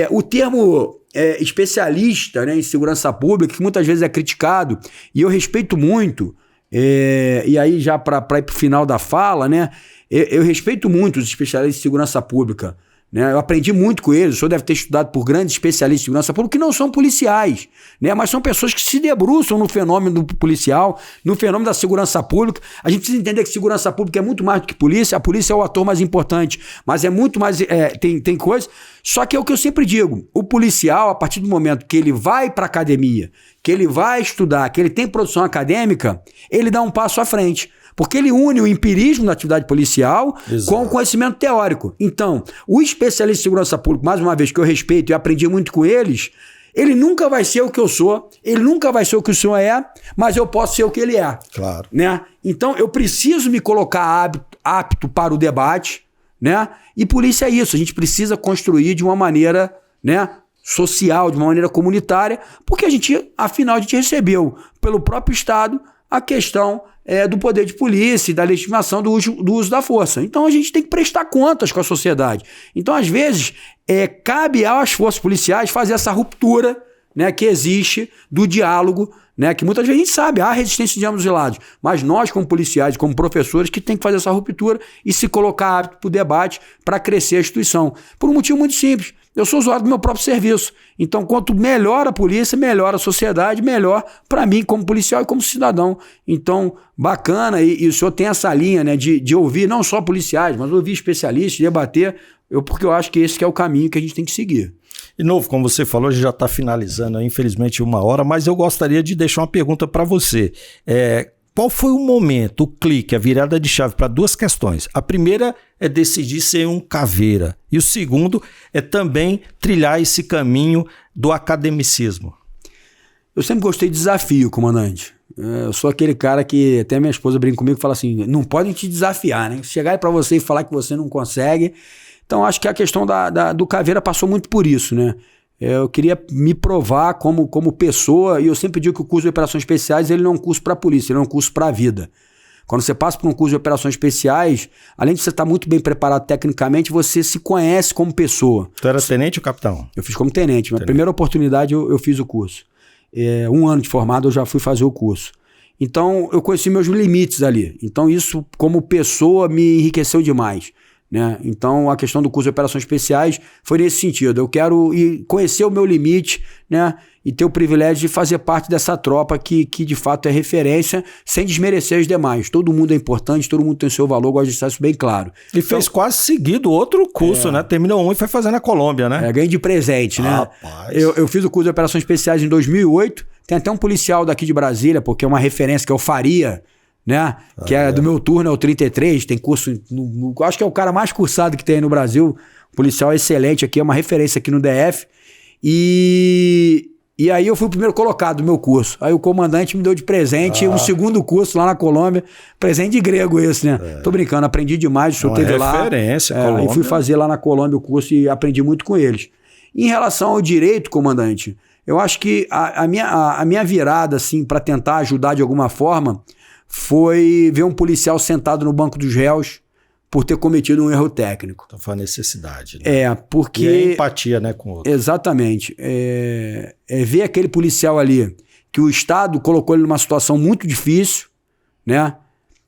O termo especialista, né, em segurança pública, que muitas vezes é criticado, e eu respeito muito, e aí já para ir para o final da fala, né, eu respeito muito os especialistas em segurança pública. Né? Eu aprendi muito com eles. O senhor deve ter estudado por grandes especialistas em segurança pública que não são policiais, né? Mas são pessoas que se debruçam no fenômeno policial, no fenômeno da segurança pública. A gente precisa entender que segurança pública é muito mais do que polícia. A polícia é o ator mais importante, mas é muito mais. Tem coisa. Só que é o que eu sempre digo: o policial, a partir do momento que ele vai para a academia, que ele vai estudar, que ele tem produção acadêmica, ele dá um passo à frente. Porque ele une o empirismo da atividade policial com o conhecimento teórico. Então, o especialista em segurança pública, mais uma vez, que eu respeito e aprendi muito com eles, ele nunca vai ser o que eu sou, ele nunca vai ser o que o senhor é, mas eu posso ser o que ele é. Claro. Né? Então, eu preciso me colocar apto para o debate, né? E polícia é isso, a gente precisa construir de uma maneira, né, social, de uma maneira comunitária, porque afinal, a gente recebeu pelo próprio Estado a questão do poder de polícia e da legitimação do uso da força. Então a gente tem que prestar contas com a sociedade. Então, às vezes, cabe às forças policiais fazer essa ruptura, né, que existe do diálogo, né, que muitas vezes a gente sabe, há resistência de ambos os lados, mas nós como policiais, como professores, que tem que fazer essa ruptura e se colocar apto para o debate para crescer a instituição. Por um motivo muito simples: eu sou usuário do meu próprio serviço. Então, quanto melhor a polícia, melhor a sociedade, melhor para mim como policial e como cidadão. Então, bacana, e o senhor tem essa linha, né, de ouvir não só policiais, mas ouvir especialistas, debater, porque eu acho que esse que é o caminho que a gente tem que seguir. De novo, como você falou, a gente já está finalizando, infelizmente, 1 hora, mas eu gostaria de deixar uma pergunta para você. Qual foi o momento, o clique, a virada de chave para 2 questões? A primeira é decidir ser um caveira. E o segundo é também trilhar esse caminho do academicismo. Eu sempre gostei de desafio, comandante. Eu sou aquele cara que até minha esposa brinca comigo e fala assim: não podem te desafiar, né? Chegar para você e falar que você não consegue. Então acho que a questão do caveira passou muito por isso, né? Eu queria me provar como pessoa, e eu sempre digo que o curso de operações especiais ele não é um curso para a polícia, ele é um curso para a vida. Quando você passa por um curso de operações especiais, além de você estar muito bem preparado tecnicamente, você se conhece como pessoa. Tu era tenente ou capitão? Eu fiz como tenente. Minha primeira oportunidade eu fiz o curso. 1 ano de formado eu já fui fazer o curso. Então eu conheci meus limites ali. Então isso como pessoa me enriqueceu demais. Né? Então a questão do curso de operações especiais foi nesse sentido. Eu quero conhecer o meu limite, né? E ter o privilégio de fazer parte dessa tropa que de fato é referência, sem desmerecer os demais. Todo mundo é importante, todo mundo tem o seu valor, gosto de deixar isso bem claro. E fez quase seguido outro curso, né? Terminou um e foi fazer na Colômbia, né? Ganhei de presente, né? Rapaz. Eu fiz o curso de operações especiais em 2008. Tem até um policial daqui de Brasília, porque é uma referência que é o Faria, né? Que é do meu turno, é o 33, tem curso, acho que é o cara mais cursado que tem aí no Brasil, policial excelente aqui, é uma referência aqui no DF, e aí eu fui o primeiro colocado do meu curso. Aí o comandante me deu de presente um segundo curso lá na Colômbia. Presente de grego esse, né? Tô brincando, aprendi demais. O senhor teve lá. Referência, Aí fui fazer lá na Colômbia o curso e aprendi muito com eles. Em relação ao direito, comandante, eu acho que a minha virada, assim, para tentar ajudar de alguma forma, foi ver um policial sentado no banco dos réus por ter cometido um erro técnico. Então foi a necessidade, né? Porque... E a empatia, né, com o outro. Exatamente. Ver aquele policial ali, que o Estado colocou ele numa situação muito difícil, né?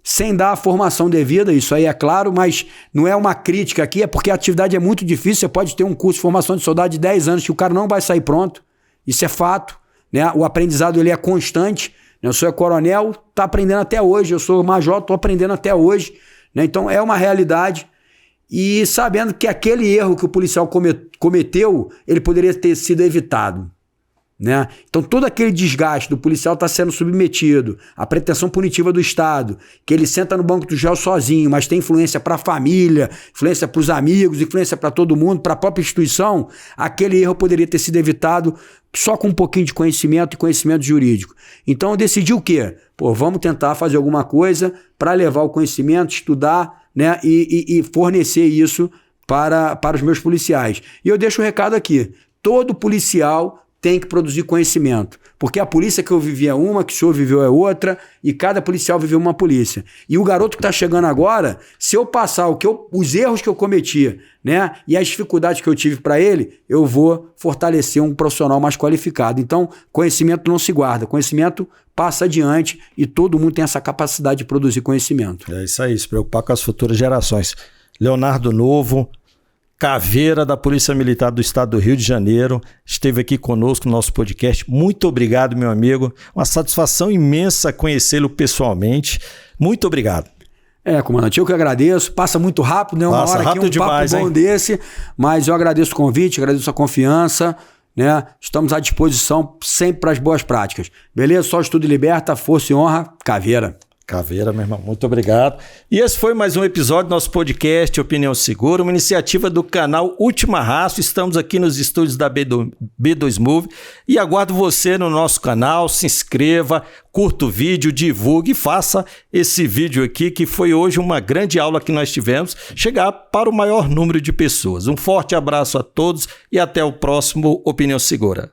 Sem dar a formação devida, isso aí é claro, mas não é uma crítica aqui, é porque a atividade é muito difícil. Você pode ter um curso de formação de soldado de 10 anos que o cara não vai sair pronto. Isso é fato, né? O aprendizado ele é constante. Eu sou coronel, tá aprendendo até hoje. Eu sou major, tô aprendendo até hoje. Né? Então é uma realidade, e sabendo que aquele erro que o policial cometeu, ele poderia ter sido evitado, né? Então todo aquele desgaste do policial está sendo submetido à pretensão punitiva do Estado, que ele senta no banco do réu sozinho, mas tem influência para a família, influência para os amigos, influência para todo mundo, para a própria instituição. Aquele erro poderia ter sido evitado só com um pouquinho de conhecimento e conhecimento jurídico. Então eu decidi o quê? Vamos tentar fazer alguma coisa para levar o conhecimento, estudar, né, e fornecer isso para os meus policiais. E eu deixo o recado aqui: todo policial tem que produzir conhecimento, porque a polícia que eu vivi é uma, que o senhor viveu é outra, e cada policial viveu uma polícia. E o garoto que está chegando agora, se eu passar os erros que eu cometi, né, e as dificuldades que eu tive para ele, eu vou fortalecer um profissional mais qualificado. Então, conhecimento não se guarda, conhecimento passa adiante, e todo mundo tem essa capacidade de produzir conhecimento. É isso aí, se preocupar com as futuras gerações. Leonardo Novo, Caveira da Polícia Militar do Estado do Rio de Janeiro, esteve aqui conosco no nosso podcast. Muito obrigado, meu amigo. Uma satisfação imensa conhecê-lo pessoalmente. Muito obrigado. Comandante, eu que agradeço. Passa muito rápido, né? Uma hora aqui, um demais, papo bom desse. Mas eu agradeço o convite, agradeço a confiança, né? Estamos à disposição sempre para as boas práticas. Beleza? Só estudo e liberta, força e honra, Caveira. Caveira, meu irmão, muito obrigado. E esse foi mais um episódio do nosso podcast Opinião Segura, uma iniciativa do canal Última Rastro. Estamos aqui nos estúdios da B2 Move e aguardo você no nosso canal. Se inscreva, curta o vídeo, divulgue e faça esse vídeo aqui, que foi hoje uma grande aula que nós tivemos, chegar para o maior número de pessoas. Um forte abraço a todos e até o próximo Opinião Segura.